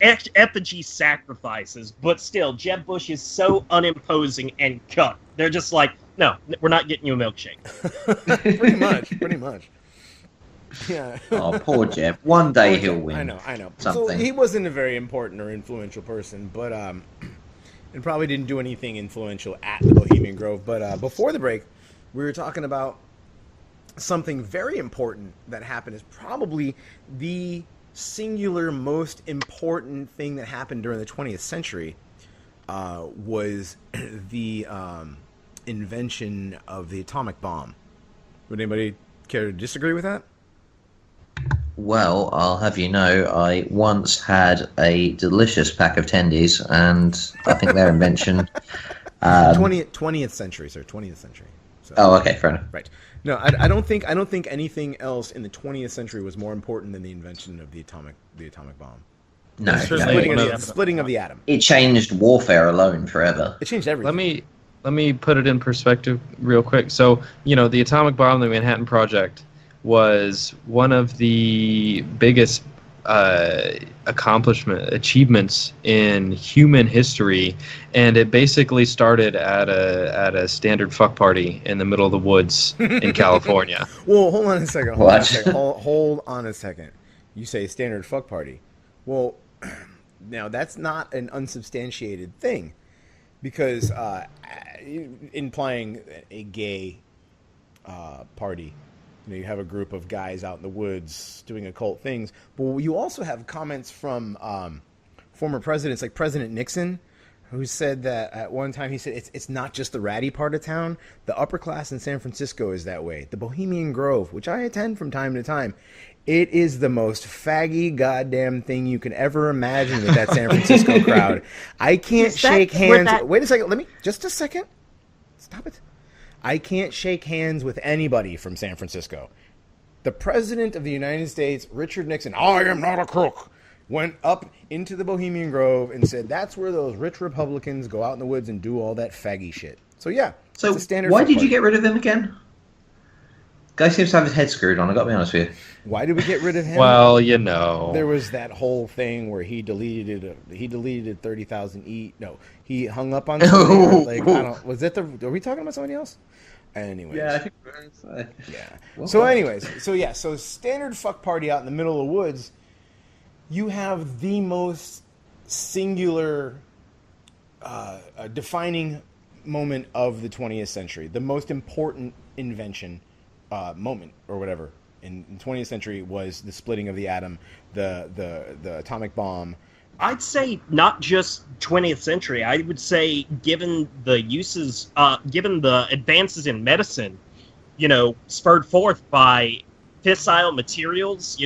effigy sacrifices. But still, Jeb Bush is so unimposing and cut. They're just like, no, we're not getting you a milkshake. pretty much. Yeah. Oh, poor Jeb. One day he'll win. I know. Something. So he wasn't a very important or influential person, but and probably didn't do anything influential at the Bohemian Grove. But before the break, we were talking about something very important that happened. Is probably the singular most important thing that happened during the 20th century was the invention of the atomic bomb. Would anybody care to disagree with that? Well, I'll have you know, I once had a delicious pack of tendies, and I think their invention... 20th century, sir. 20th century. So, oh, okay, fair enough. Right. No, I don't think anything else in the 20th century was more important than the invention of the atomic bomb. No, Splitting of the atom. It changed warfare alone forever. It changed everything. Let me put it in perspective real quick. So, the atomic bomb, the Manhattan Project, was one of the biggest achievements in human history, and it basically started at a standard fuck party in the middle of the woods in California. Well, hold on a second. Hold on a second. You say standard fuck party. Well, now that's not an unsubstantiated thing, because implying a gay party. You have a group of guys out in the woods doing occult things. But you also have comments from former presidents, like President Nixon, who said that at one time, he said, it's not just the ratty part of town. The upper class in San Francisco is that way. The Bohemian Grove, which I attend from time to time, it is the most faggy goddamn thing you can ever imagine with that San Francisco crowd. I can't shake hands. Wait a second. Just a second. Stop it. I can't shake hands with anybody from San Francisco. The President of the United States, Richard Nixon, I am not a crook, went up into the Bohemian Grove and said that's where those rich Republicans go out in the woods and do all that faggy shit. So yeah, so it's a standard. Why did you get rid of him again? Guy seems to have his head screwed on, I gotta be honest with you. Why did we get rid of him? Well, there was that whole thing where he deleted 30,000 he hung up on somebody. Are we talking about somebody else? Anyways. Yeah, I think yeah. Well, So standard fuck party out in the middle of the woods. You have the most singular, defining moment of the 20th century. The most important invention moment or whatever in the 20th century was the splitting of the atom, the atomic bomb. I'd say not just 20th century. I would say, given the advances in medicine, spurred forth by fissile materials,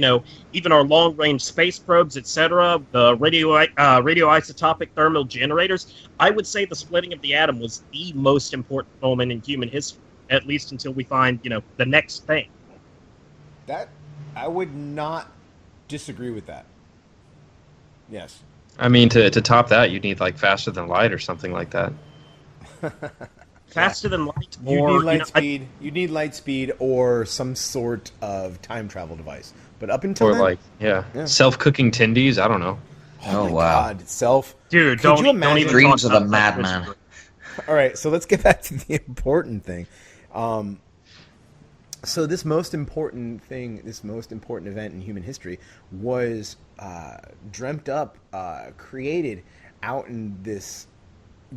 even our long-range space probes, etc., the radioisotopic thermal generators, I would say the splitting of the atom was the most important moment in human history, at least until we find, the next thing. That I would not disagree with that. Yes. I mean, to top that, you'd need like faster than light or something like that. Faster than light, You or need light speed. You need light speed or some sort of time travel device. But up until Or then, like, Yeah. self-cooking tindies. I don't know. Oh, my wow. God, self. dude, Could don't, you don't imagine- even Dreams talk of a about that, madman. Christopher. All right, so let's get back to the important thing. So this most important event in human history was dreamt up, created out in this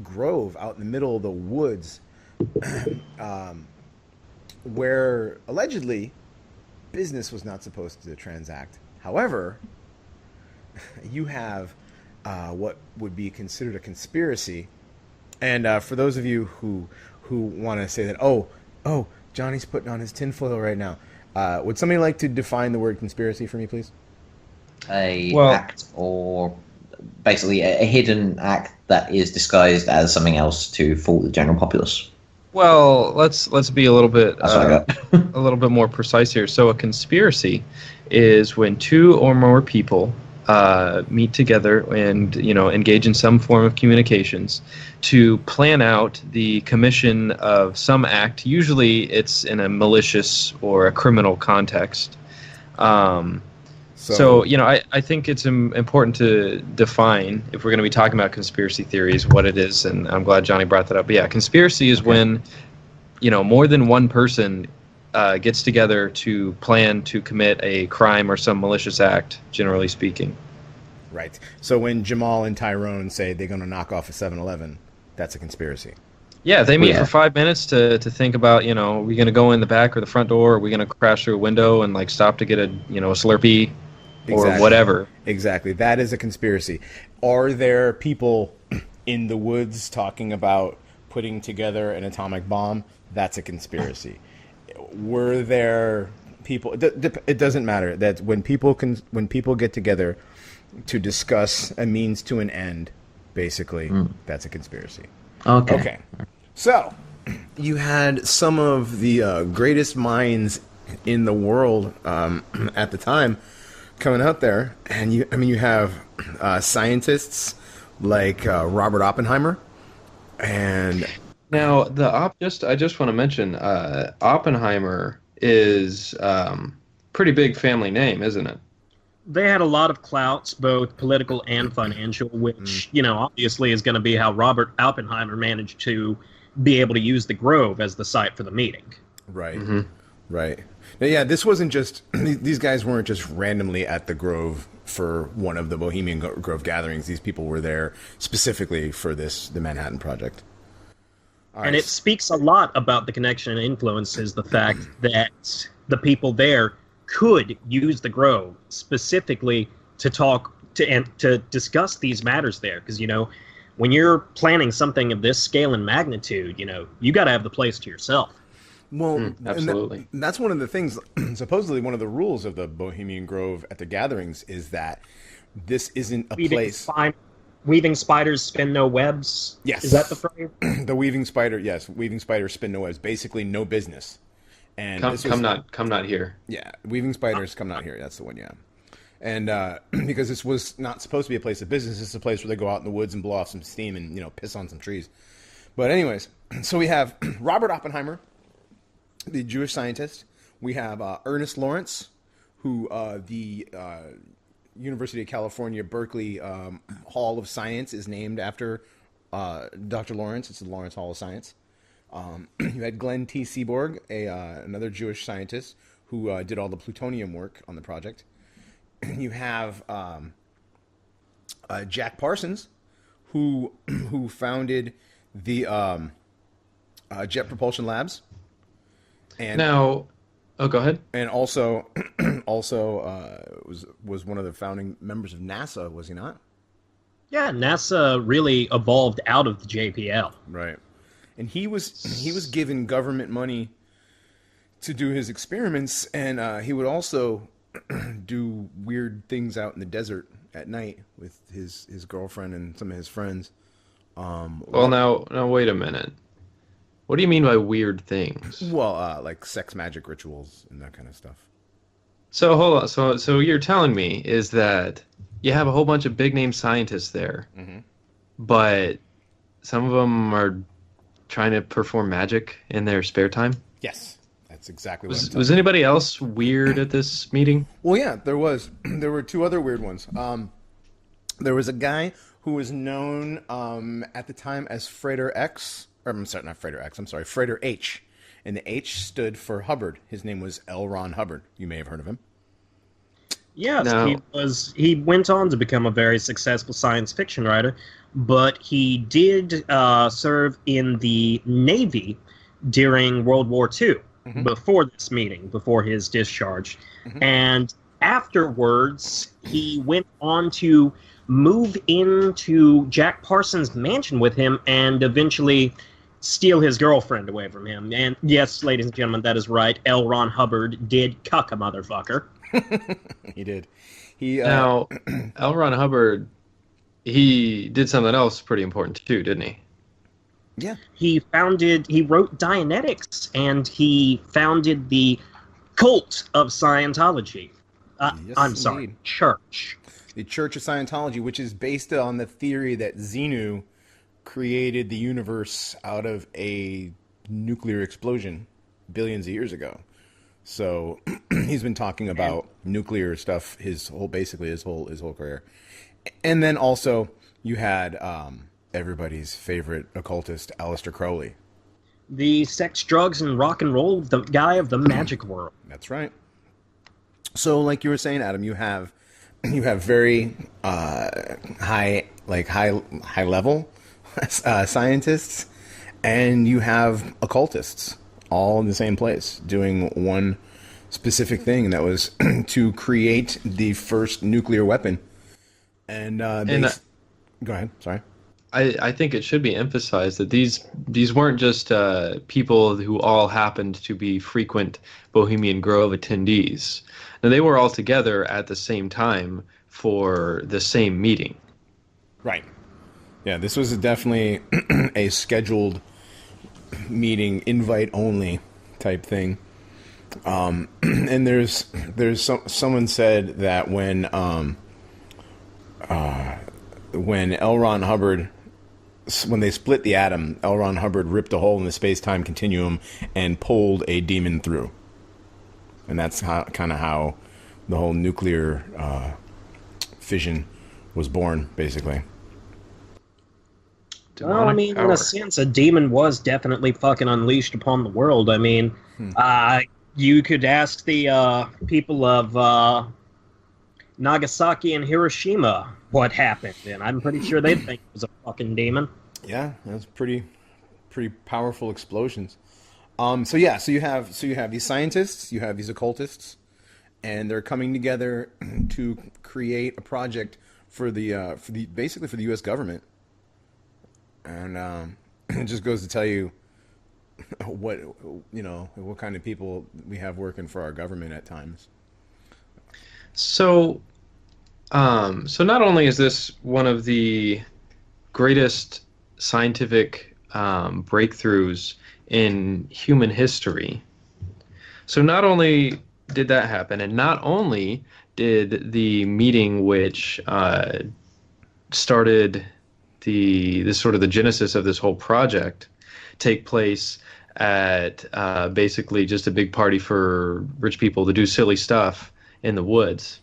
grove, out in the middle of the woods, where allegedly business was not supposed to transact. However, you have what would be considered a conspiracy. And for those of you who want to say that, oh, Johnny's putting on his tinfoil right now, would somebody like to define the word conspiracy for me, please? Act, or basically a hidden act that is disguised as something else to fool the general populace. Well, let's be a little bit That's what I got. a little bit more precise here. So a conspiracy is when two or more people meet together and engage in some form of communications to plan out the commission of some act. Usually, it's in a malicious or a criminal context. So I think it's important to define, if we're going to be talking about conspiracy theories, what it is, and I'm glad Johnny brought that up. But yeah, conspiracy is when more than one person gets together to plan to commit a crime or some malicious act, generally speaking. Right. So when Jamal and Tyrone say they're going to knock off a 7-Eleven, that's a conspiracy. Yeah, they meet for 5 minutes to think about, are we going to go in the back or the front door? Or are we going to crash through a window and stop to get a Slurpee or whatever? Exactly. That is a conspiracy. Are there people in the woods talking about putting together an atomic bomb? That's a conspiracy. Were there people? It doesn't matter. That when people get together to discuss a means to an end, basically, that's a conspiracy. Okay. So, you had some of the greatest minds in the world at the time coming out there, and you have scientists like Robert Oppenheimer, and now I just want to mention Oppenheimer is pretty big family name, isn't it? They had a lot of clouts, both political and financial, which, obviously is going to be how Robert Oppenheimer managed to be able to use the Grove as the site for the meeting. Right. Mm-hmm. Right. Now, yeah, this wasn't just, these guys weren't just randomly at the Grove for one of the Bohemian Grove gatherings. These people were there specifically for the Manhattan Project. And it speaks a lot about the connection and influences, the fact that the people there could use the Grove specifically to talk to and to discuss these matters there, because when you're planning something of this scale and magnitude, you got to have the place to yourself. Well, absolutely. And that's one of the things. Supposedly, one of the rules of the Bohemian Grove at the gatherings is that this isn't a place. Weaving spiders spin no webs. Yes, is that the phrase? The weaving spider. Yes, weaving spiders spin no webs. Basically, no business. And come not here. Yeah, weaving spiders come not here. That's the one. Yeah, and because this was not supposed to be a place of business, it's a place where they go out in the woods and blow off some steam and piss on some trees. But anyways, so we have Robert Oppenheimer, the Jewish scientist. We have Ernest Lawrence, who the University of California, Berkeley Hall of Science is named after Dr. Lawrence. It's the Lawrence Hall of Science. You had Glenn T. Seaborg, another Jewish scientist who did all the plutonium work on the project. You have Jack Parsons, who founded the Jet Propulsion Labs. And now, go ahead. And also was one of the founding members of NASA, was he not? Yeah, NASA really evolved out of the JPL. Right. And he was given government money to do his experiments, and he would also do weird things out in the desert at night with his girlfriend and some of his friends. Well, now wait a minute. What do you mean by weird things? Well, like sex magic rituals and that kind of stuff. So hold on. So you're telling me is that you have a whole bunch of big name scientists there, but some of them are trying to perform magic in their spare time? Yes, that's exactly what I'm talking Was anybody else weird at this meeting? Well, yeah, there was. There were two other weird ones. There was a guy who was known at the time as Frater X. Or, I'm sorry, not Frater X. I'm sorry, Frater H. And the H stood for Hubbard. His name was L. Ron Hubbard. You may have heard of him. Yes, No. he went on to become a very successful science fiction writer, but he did serve in the Navy during World War II, before this meeting, before his discharge. And afterwards, he went on to move into Jack Parsons' mansion with him and eventually steal his girlfriend away from him. And yes, ladies and gentlemen, that is right. L. Ron Hubbard did cuck a motherfucker. He did. He Now, L. Ron Hubbard, he did something else pretty important too, didn't he? yeah. He wrote Dianetics, and he founded the cult of Scientology. Yes, I'm sorry, indeed. church. The Church of Scientology, which is based on the theory that Xenu created the universe out of a nuclear explosion billions of years ago. So he's been talking about nuclear stuff his whole career. And then also you had everybody's favorite occultist, Aleister Crowley. The sex, drugs, and rock and roll, the guy of the magic world. That's right. So, like you were saying, Adam, you have very high level scientists, and you have occultists, all in the same place, doing one specific thing, and that was to create the first nuclear weapon. And go ahead. Sorry. I think it should be emphasized that these weren't just people who all happened to be frequent Bohemian Grove attendees. Now, they were all together at the same time for the same meeting. Right. Yeah, this was definitely a scheduled meeting, invite only type thing. And someone said that when L. Ron Hubbard, when they split the atom, L. Ron Hubbard ripped a hole in the space-time continuum and pulled a demon through. And that's kind of how the whole nuclear fission was born, basically. Well, I mean, in a sense, a demon was definitely fucking unleashed upon the world. I mean, you could ask the people of Nagasaki and Hiroshima what happened, and I'm pretty sure they think it was a fucking demon. Yeah, that's pretty powerful explosions. So you have these scientists, you have these occultists, and they're coming together to create a project for the basically for the U.S. government. And it just goes to tell you what kind of people we have working for our government at times. So not only is this one of the greatest scientific breakthroughs in human history, so not only did that happen, and not only did the meeting which started the sort of the genesis of this whole project take place at basically just a big party for rich people to do silly stuff in the woods.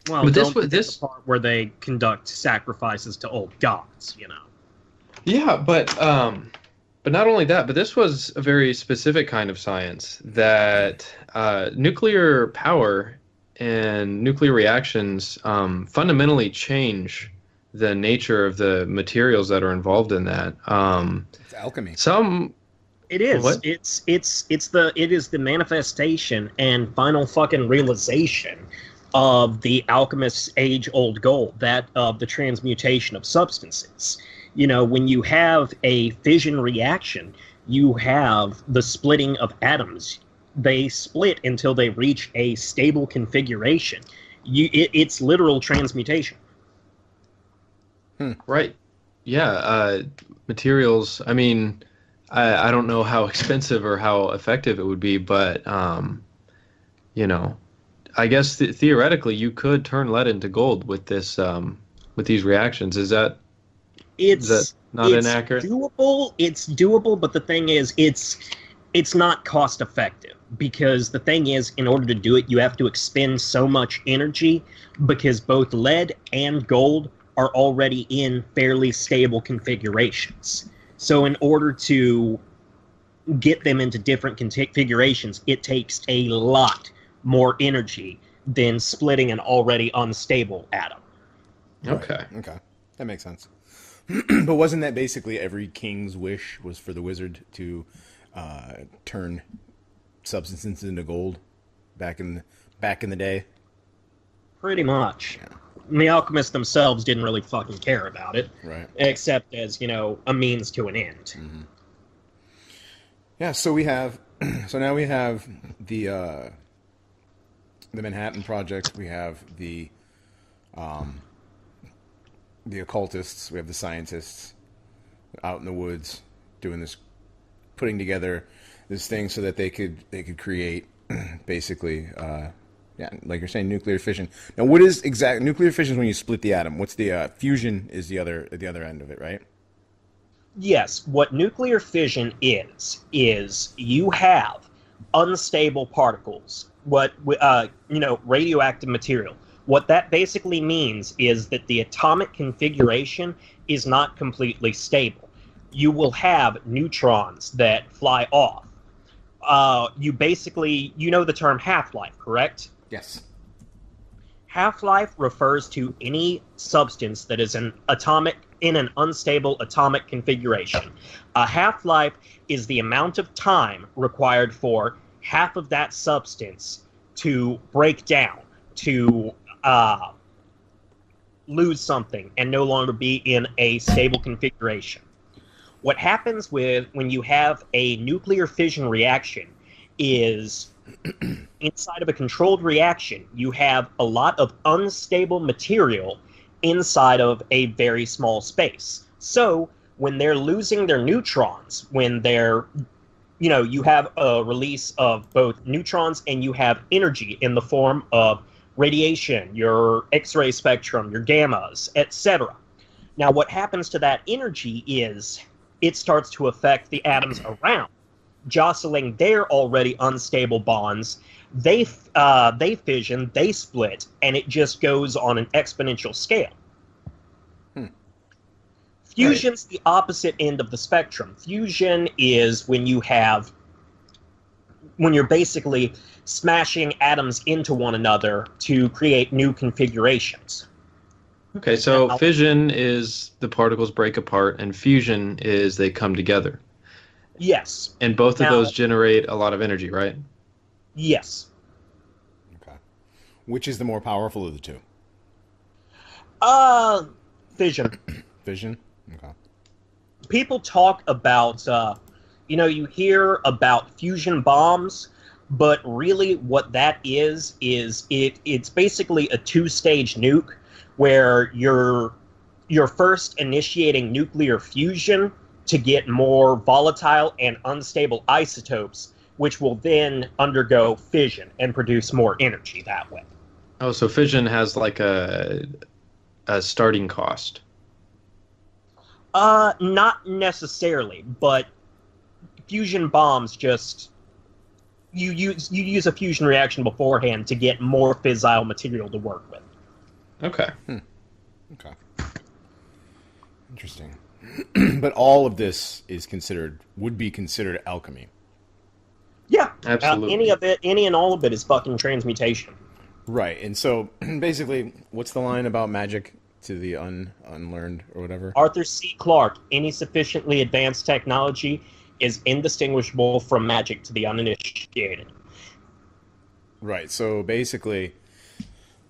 Well, But don't forget the part where they conduct sacrifices to old gods, you know. Yeah, but not only that, but this was a very specific kind of science that nuclear power and nuclear reactions fundamentally change the nature of the materials that are involved in that. It's alchemy. It is. What? It is the manifestation and final fucking realization of the alchemist's age-old goal, that of the transmutation of substances. You know, when you have a fission reaction, you have the splitting of atoms. they split until they reach a stable configuration. It's literal transmutation. Right. Yeah. Materials. I mean, I don't know how expensive or how effective it would be, but you know, I guess theoretically you could turn lead into gold with this with these reactions. Is that not inaccurate? It's doable, but the thing is, it's not cost effective, because the thing is, in order to do it, you have to expend so much energy, because both lead and gold are already in fairly stable configurations. So in order to get them into different configurations, it takes a lot more energy than splitting an already unstable atom. Okay. Okay. That makes sense. But wasn't that basically every king's wish was for the wizard to turn substances into gold back in the day? Pretty much. Yeah. The alchemists themselves didn't really fucking care about it, right? Except as, a means to an end. Mm-hmm. Yeah. So now we have the Manhattan Project. We have the occultists. We have the scientists out in the woods doing this, putting together this thing so that they could create basically. Yeah, like you're saying, nuclear fission. Now, what is nuclear fission? Is when you split the atom. What's the fusion? Is the other end of it, right? Yes. What nuclear fission is you have unstable particles. Radioactive material. What that basically means is that the atomic configuration is not completely stable. You will have neutrons that fly off. You know the term half-life, correct? Yes. Half-life refers to any substance that is in an unstable atomic configuration. A half-life is the amount of time required for half of that substance to break down, to lose something and no longer be in a stable configuration. What happens when you have a nuclear fission reaction is inside of a controlled reaction, you have a lot of unstable material inside of a very small space. So when they're losing their neutrons, when they're, you have a release of both neutrons and you have energy in the form of radiation, your X-ray spectrum, your gammas, etc. Now, what happens to that energy is it starts to affect the atoms around, jostling their already unstable bonds. They fission, they split, and it just goes on an exponential scale. Fusion's the opposite end of the spectrum. Fusion is when you're basically smashing atoms into one another to create new configurations. Okay, so fission is the particles break apart, and fusion is they come together. Yes. And both of those generate a lot of energy, right? Yes. Okay. Which is the more powerful of the two? Fission. Fission? Okay. People talk about, you hear about fusion bombs, but really what that is it's basically a two-stage nuke where you're first initiating nuclear fusion to get more volatile and unstable isotopes, which will then undergo fission and produce more energy that way. Oh, so fission has like a starting cost. Not necessarily, but fusion bombs just you use a fusion reaction beforehand to get more fissile material to work with. Okay. Okay. Interesting. But all of this would be considered alchemy. Yeah, absolutely. Any and all of it is fucking transmutation. Right, and so basically, what's the line about magic to the unlearned or whatever? Arthur C. Clarke, any sufficiently advanced technology is indistinguishable from magic to the uninitiated. Right, so basically,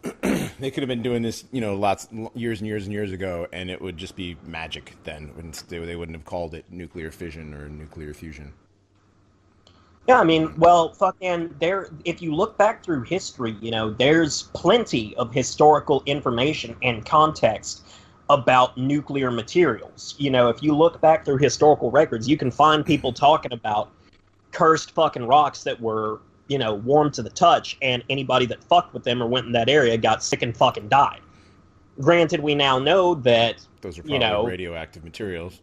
they could have been doing this, years and years and years ago, and it would just be magic then. They wouldn't have called it nuclear fission or nuclear fusion. Yeah, I mean, well, fucking there. If you look back through history, there's plenty of historical information and context about nuclear materials. If you look back through historical records, you can find people talking about cursed fucking rocks that were, warm to the touch, and anybody that fucked with them or went in that area got sick and fucking died. Granted, we now know that, Those are probably radioactive materials.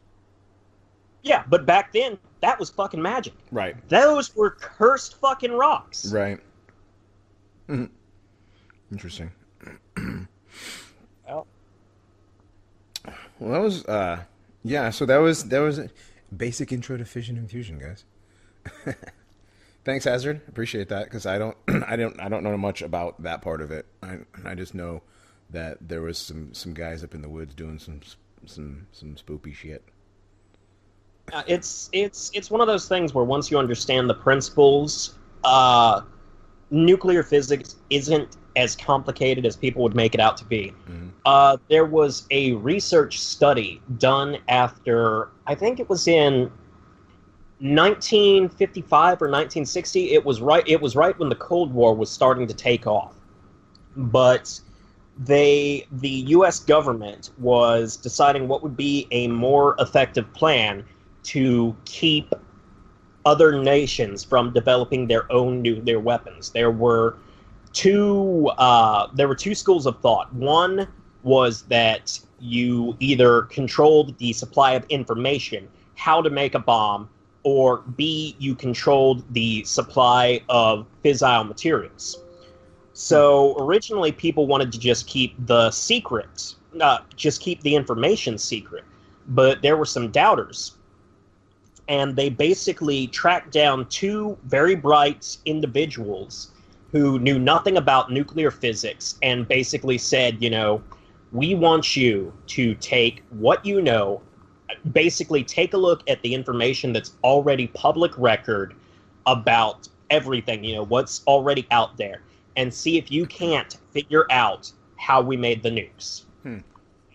yeah, but back then, that was fucking magic. Right. Those were cursed fucking rocks. Right. Mhm. Interesting. Well, Well, that was yeah. So that was a basic intro to fission and fusion, guys. Thanks, Hazard. Appreciate that because I don't I don't know much about that part of it. I just know that there was some guys up in the woods doing some spoopy shit. it's one of those things where once you understand the principles, nuclear physics isn't as complicated as people would make it out to be. Mm-hmm. There was a research study done after, I think it was in 1955 or 1960. It was right when the Cold War was starting to take off. But the U.S. government was deciding what would be a more effective plan to keep other nations from developing their own nuclear weapons. There were two schools of thought. One was that you either controlled the supply of information, how to make a bomb, or B, you controlled the supply of fissile materials. So originally people wanted to just keep the secret, just keep the information secret, but there were some doubters. And they basically tracked down two very bright individuals who knew nothing about nuclear physics and basically said, we want you to take what you know, basically take a look at the information that's already public record about everything, what's already out there, and see if you can't figure out how we made the nukes.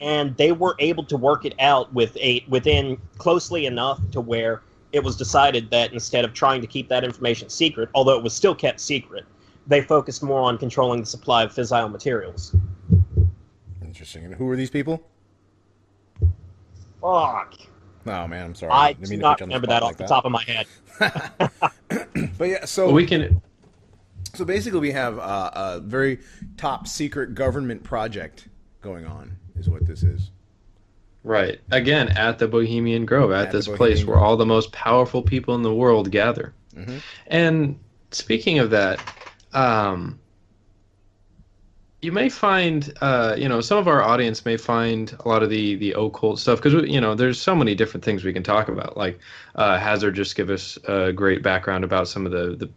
And they were able to work it out within closely enough to where it was decided that instead of trying to keep that information secret, although it was still kept secret, they focused more on controlling the supply of fissile materials. Interesting. And who were these people? Fuck. Oh man, I'm sorry. I Didn't do mean to not put you on remember spot that off like the top of my head. But yeah, so we can. So basically, we have a very top secret government project going on, is what this is. Right. Again, at the Bohemian Grove, at this Bohemian place where Grove. all the most powerful people in the world gather. Mm-hmm. And speaking of that, you may find, some of our audience may find a lot of the occult stuff because, there's so many different things we can talk about. Like Hazard just give us a great background about some of the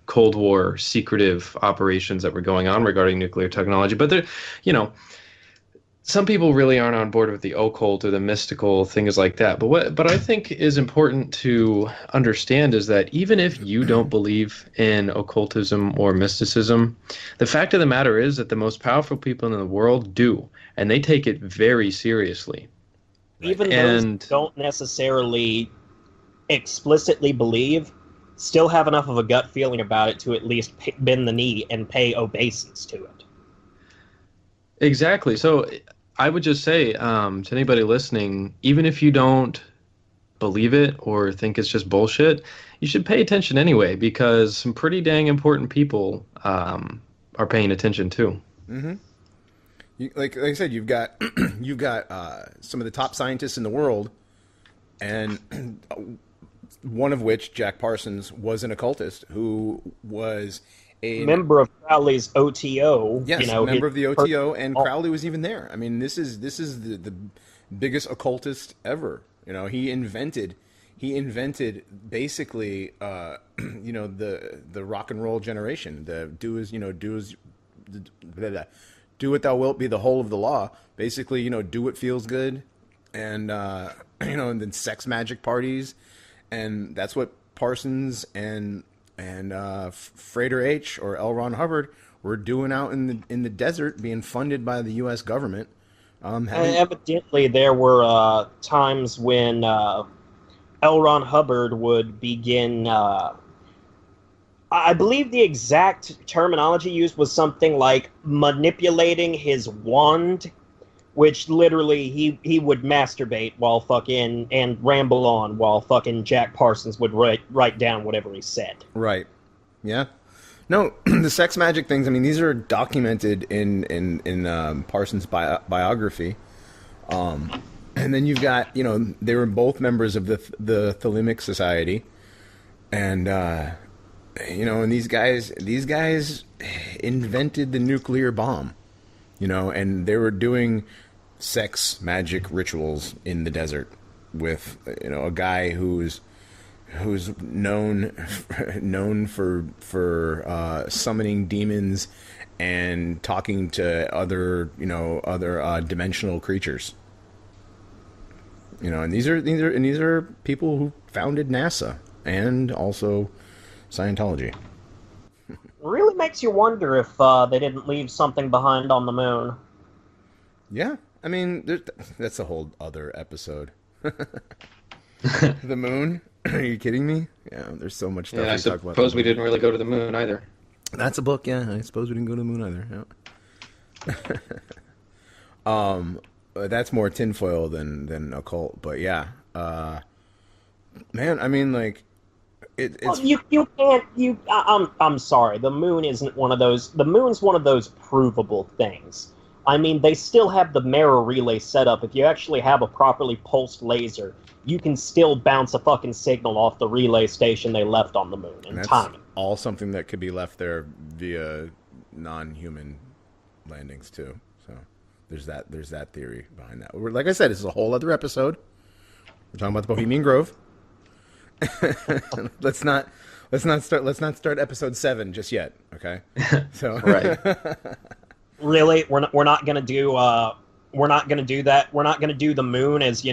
Cold War secretive operations that were going on regarding nuclear technology. But there, some people really aren't on board with the occult or the mystical things like that. But I think is important to understand is that even if you don't believe in occultism or mysticism, the fact of the matter is that the most powerful people in the world do, and they take it very seriously. Even those who don't necessarily explicitly believe still have enough of a gut feeling about it to at least bend the knee and pay obeisance to it. Exactly. So I would just say to anybody listening, even if you don't believe it or think it's just bullshit, you should pay attention anyway because some pretty dang important people are paying attention too. Mm-hmm. Like I said, you've got some of the top scientists in the world, and one of which, Jack Parsons, was an occultist who was a member of Crowley's OTO. Yes, member of the OTO, and Crowley was even there. I mean, this is the biggest occultist ever. He invented basically the rock and roll generation. The do what thou wilt be the whole of the law. Basically, do what feels good, and and then sex magic parties, and that's what Parsons and Frater H or L. Ron Hubbard were doing out in the desert, being funded by the U.S. government. Evidently, there were times when L. Ron Hubbard would begin I believe the exact terminology used was something like manipulating his wand, which literally he would masturbate while fucking and ramble on while fucking Jack Parsons would write down whatever he said. Right. Yeah. No, the sex magic things. I mean, these are documented in Parsons' biography. And then you've got, they were both members of the Thelemic Society, and and these guys invented the nuclear bomb, and they were doing sex magic rituals in the desert with a guy who's known for summoning demons and talking to other dimensional creatures. And these are people who founded NASA and also Scientology. Really makes you wonder if they didn't leave something behind on the moon. Yeah, I mean, that's a whole other episode. The moon? Are you kidding me? Yeah, there's so much stuff Yeah, I we talk about. suppose we didn't really go to the moon either. That's a book, yeah. I suppose we didn't go to the moon either. Yeah. That's more tinfoil than occult, but yeah. Man, I mean, like, it's... Well, you can't, I'm sorry, the moon isn't one of those, the moon's one of those provable things. I mean, they still have the mirror relay set up. If you actually have a properly pulsed laser, you can still bounce a fucking signal off the relay station they left on the moon in time. All something that could be left there via non-human landings too. So there's that theory behind that. Like I said, this is a whole other episode. We're talking about the Bohemian Grove. Let's not start episode 7 just yet, okay? So Right. Really, we're not gonna do that. We're not gonna do the moon as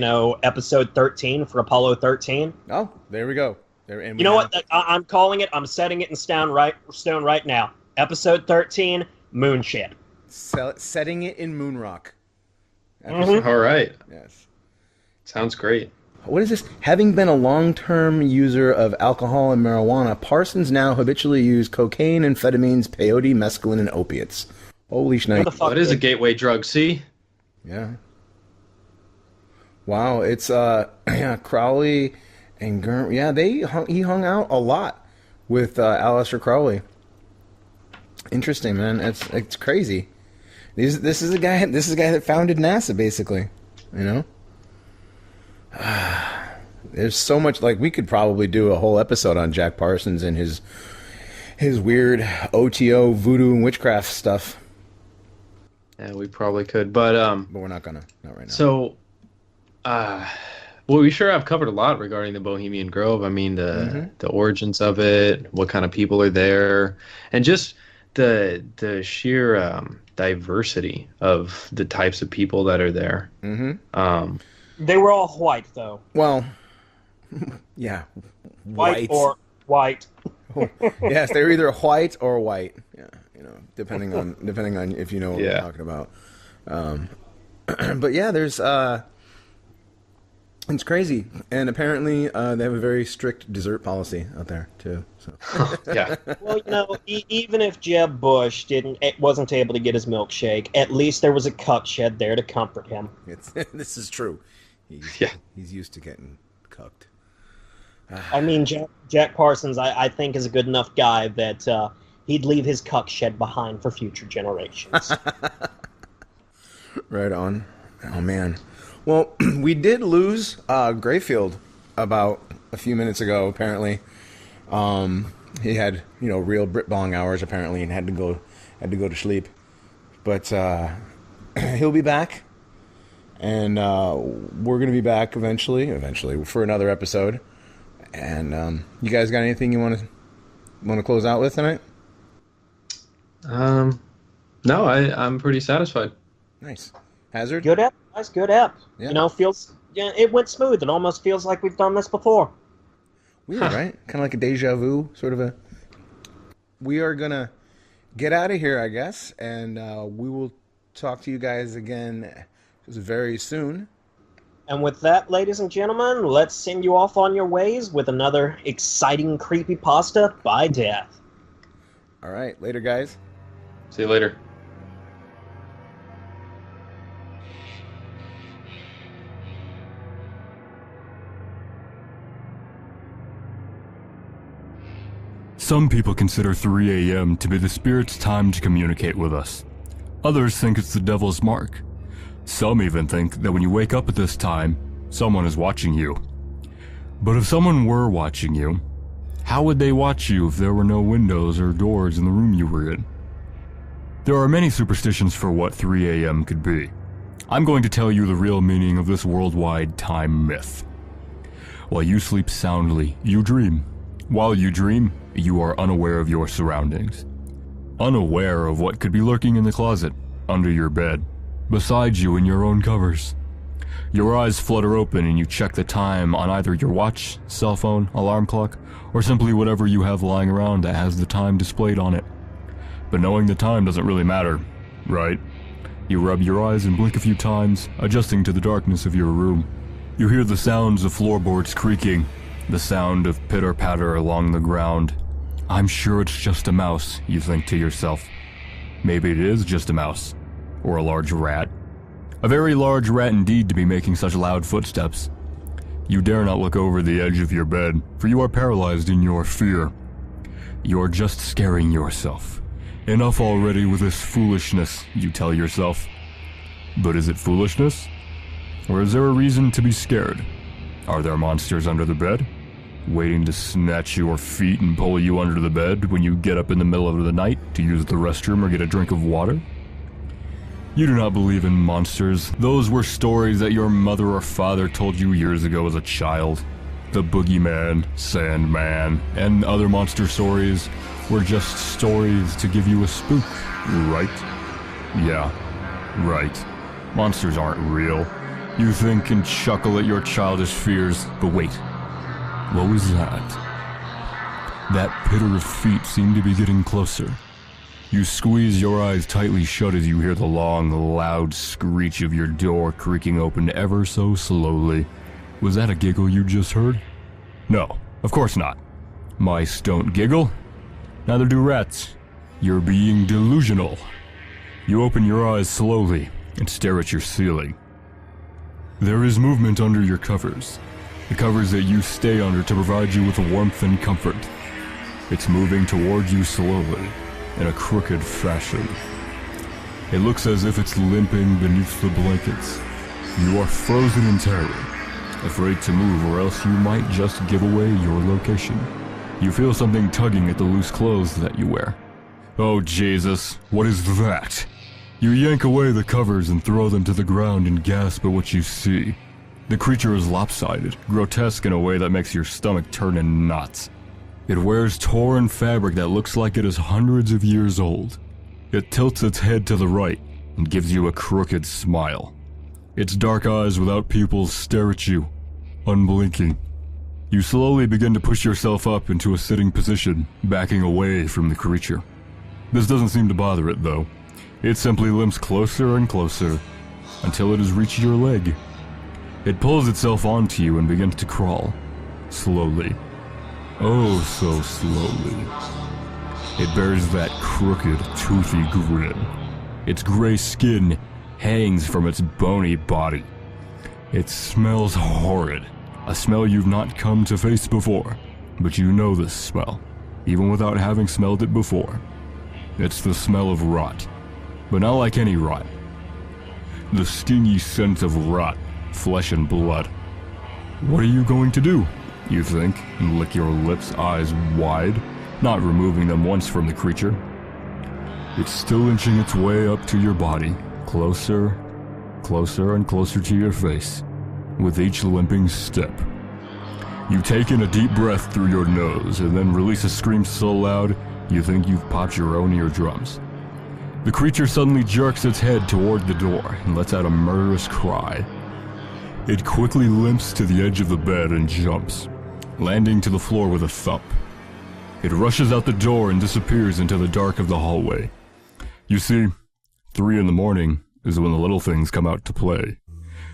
episode 13 for Apollo 13. Oh, there we go. And You know what? I'm calling it. I'm setting it in stone right now. Episode 13, moon shit. Setting it in moon rock. Mhm. All right. Yes. Sounds great. What is this? Having been a long-term user of alcohol and marijuana, Parsons now habitually use cocaine, amphetamines, peyote, mescaline, and opiates. Holy shnipe. What is a gateway drug? See? Yeah. Wow, it's Crowley and Gurn. Yeah, he hung out a lot with Aleister Crowley. Interesting, man. It's crazy. This is a guy that founded NASA, basically. There's so much. Like, we could probably do a whole episode on Jack Parsons and his weird OTO voodoo and witchcraft stuff. Yeah, we probably could, but we're not right now. So, well, we sure have covered a lot regarding the Bohemian Grove. I mean, the origins of it, what kind of people are there, and just the sheer diversity of the types of people that are there. Mm-hmm. They were all white, though. Well, yeah, White or white. Yes, they're either white or white. Yeah, depending on if you know what we're talking about. But yeah, there's it's crazy, and apparently they have a very strict dessert policy out there too. So Yeah. Well, even if Jeb Bush wasn't able to get his milkshake, at least there was a cuck shed there to comfort him. This is true. He's used to getting cucked. I mean, Jack Parsons, I think, is a good enough guy that he'd leave his cuck shed behind for future generations. Right on. Oh, man. Well, we did lose Grayfield about a few minutes ago, apparently. He had, real Brit bong hours, apparently, and had to go to sleep. But he'll be back. And we're going to be back eventually, for another episode. And you guys got anything you want to close out with tonight? No, I'm pretty satisfied. Nice. Hazard? Good app, guys. Good app. Yeah. It went smooth. It almost feels like we've done this before. Weird, right? Kind of like a deja vu, sort of a... We are going to get out of here, I guess, and we will talk to you guys again very soon. And with that, ladies and gentlemen, let's send you off on your ways with another exciting creepypasta by Death. All right, later, guys. See you later. Some people consider 3 a.m. to be the spirit's time to communicate with us. Others think it's the devil's mark. Some even think that when you wake up at this time, someone is watching you. But if someone were watching you, how would they watch you if there were no windows or doors in the room you were in? There are many superstitions for what 3 a.m. could be. I'm going to tell you the real meaning of this worldwide time myth. While you sleep soundly, you dream. While you dream, you are unaware of your surroundings. Unaware of what could be lurking in the closet, under your bed, beside you in your own covers. Your eyes flutter open and you check the time on either your watch, cell phone, alarm clock, or simply whatever you have lying around that has the time displayed on it. But knowing the time doesn't really matter, right? You rub your eyes and blink a few times, adjusting to the darkness of your room. You hear the sounds of floorboards creaking, the sound of pitter-patter along the ground. I'm sure it's just a mouse, you think to yourself. Maybe it is just a mouse, or a large rat. A very large rat indeed to be making such loud footsteps. You dare not look over the edge of your bed, for you are paralyzed in your fear. You're just scaring yourself. Enough already with this foolishness, you tell yourself. But is it foolishness? Or is there a reason to be scared? Are there monsters under the bed, waiting to snatch your feet and pull you under the bed when you get up in the middle of the night to use the restroom or get a drink of water? You do not believe in monsters. Those were stories that your mother or father told you years ago as a child. The Boogeyman, Sandman, and other monster stories were just stories to give you a spook, right? Yeah, right. Monsters aren't real. You think and chuckle at your childish fears, but wait. What was that? That pitter of feet seemed to be getting closer. You squeeze your eyes tightly shut as you hear the long, loud screech of your door creaking open ever so slowly. Was that a giggle you just heard? No, of course not. Mice don't giggle. Neither do rats. You're being delusional. You open your eyes slowly and stare at your ceiling. There is movement under your covers. The covers that you stay under to provide you with warmth and comfort. It's moving toward you slowly, in a crooked fashion. It looks as if it's limping beneath the blankets. You are frozen in terror, afraid to move or else you might just give away your location. You feel something tugging at the loose clothes that you wear. Oh Jesus, what is that? You yank away the covers and throw them to the ground and gasp at what you see. The creature is lopsided, grotesque in a way that makes your stomach turn in knots. It wears torn fabric that looks like it is hundreds of years old. It tilts its head to the right and gives you a crooked smile. Its dark eyes without pupils stare at you, unblinking. You slowly begin to push yourself up into a sitting position, backing away from the creature. This doesn't seem to bother it, though. It simply limps closer and closer until it has reached your leg. It pulls itself onto you and begins to crawl, slowly. Oh, so slowly. It bears that crooked, toothy grin. Its gray skin hangs from its bony body. It smells horrid, a smell you've not come to face before, but you know this smell, even without having smelled it before. It's the smell of rot, but not like any rot. The stingy scent of rot, flesh and blood. What are you going to do, you think, and lick your lips, eyes wide, not removing them once from the creature? It's still inching its way up to your body, closer, closer and closer to your face, with each limping step. You take in a deep breath through your nose and then release a scream so loud you think you've popped your own eardrums. The creature suddenly jerks its head toward the door and lets out a murderous cry. It quickly limps to the edge of the bed and jumps, landing to the floor with a thump. It rushes out the door and disappears into the dark of the hallway. You see, 3 in the morning is when the little things come out to play.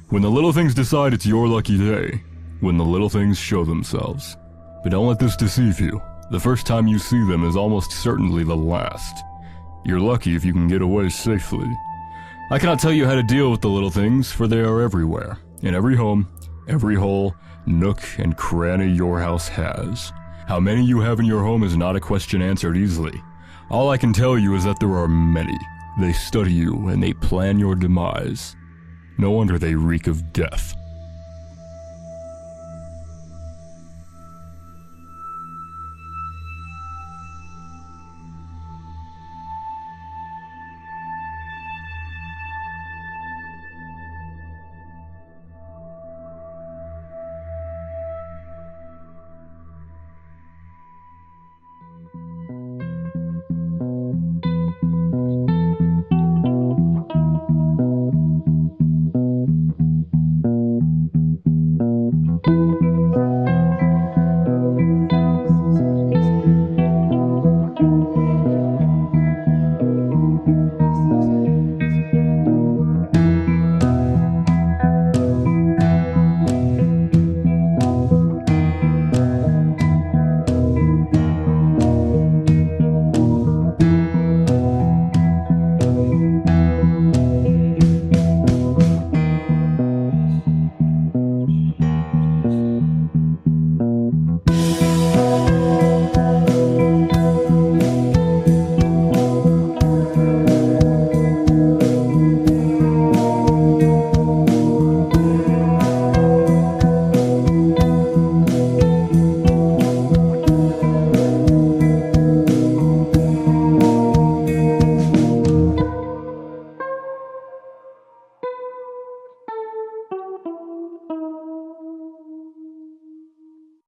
When the little things decide it's your lucky day. When the little things show themselves. But don't let this deceive you. The first time you see them is almost certainly the last. You're lucky if you can get away safely. I cannot tell you how to deal with the little things, for they are everywhere. In every home, every hole, nook, and cranny your house has. How many you have in your home is not a question answered easily. All I can tell you is that there are many. They study you, and they plan your demise. No wonder they reek of death.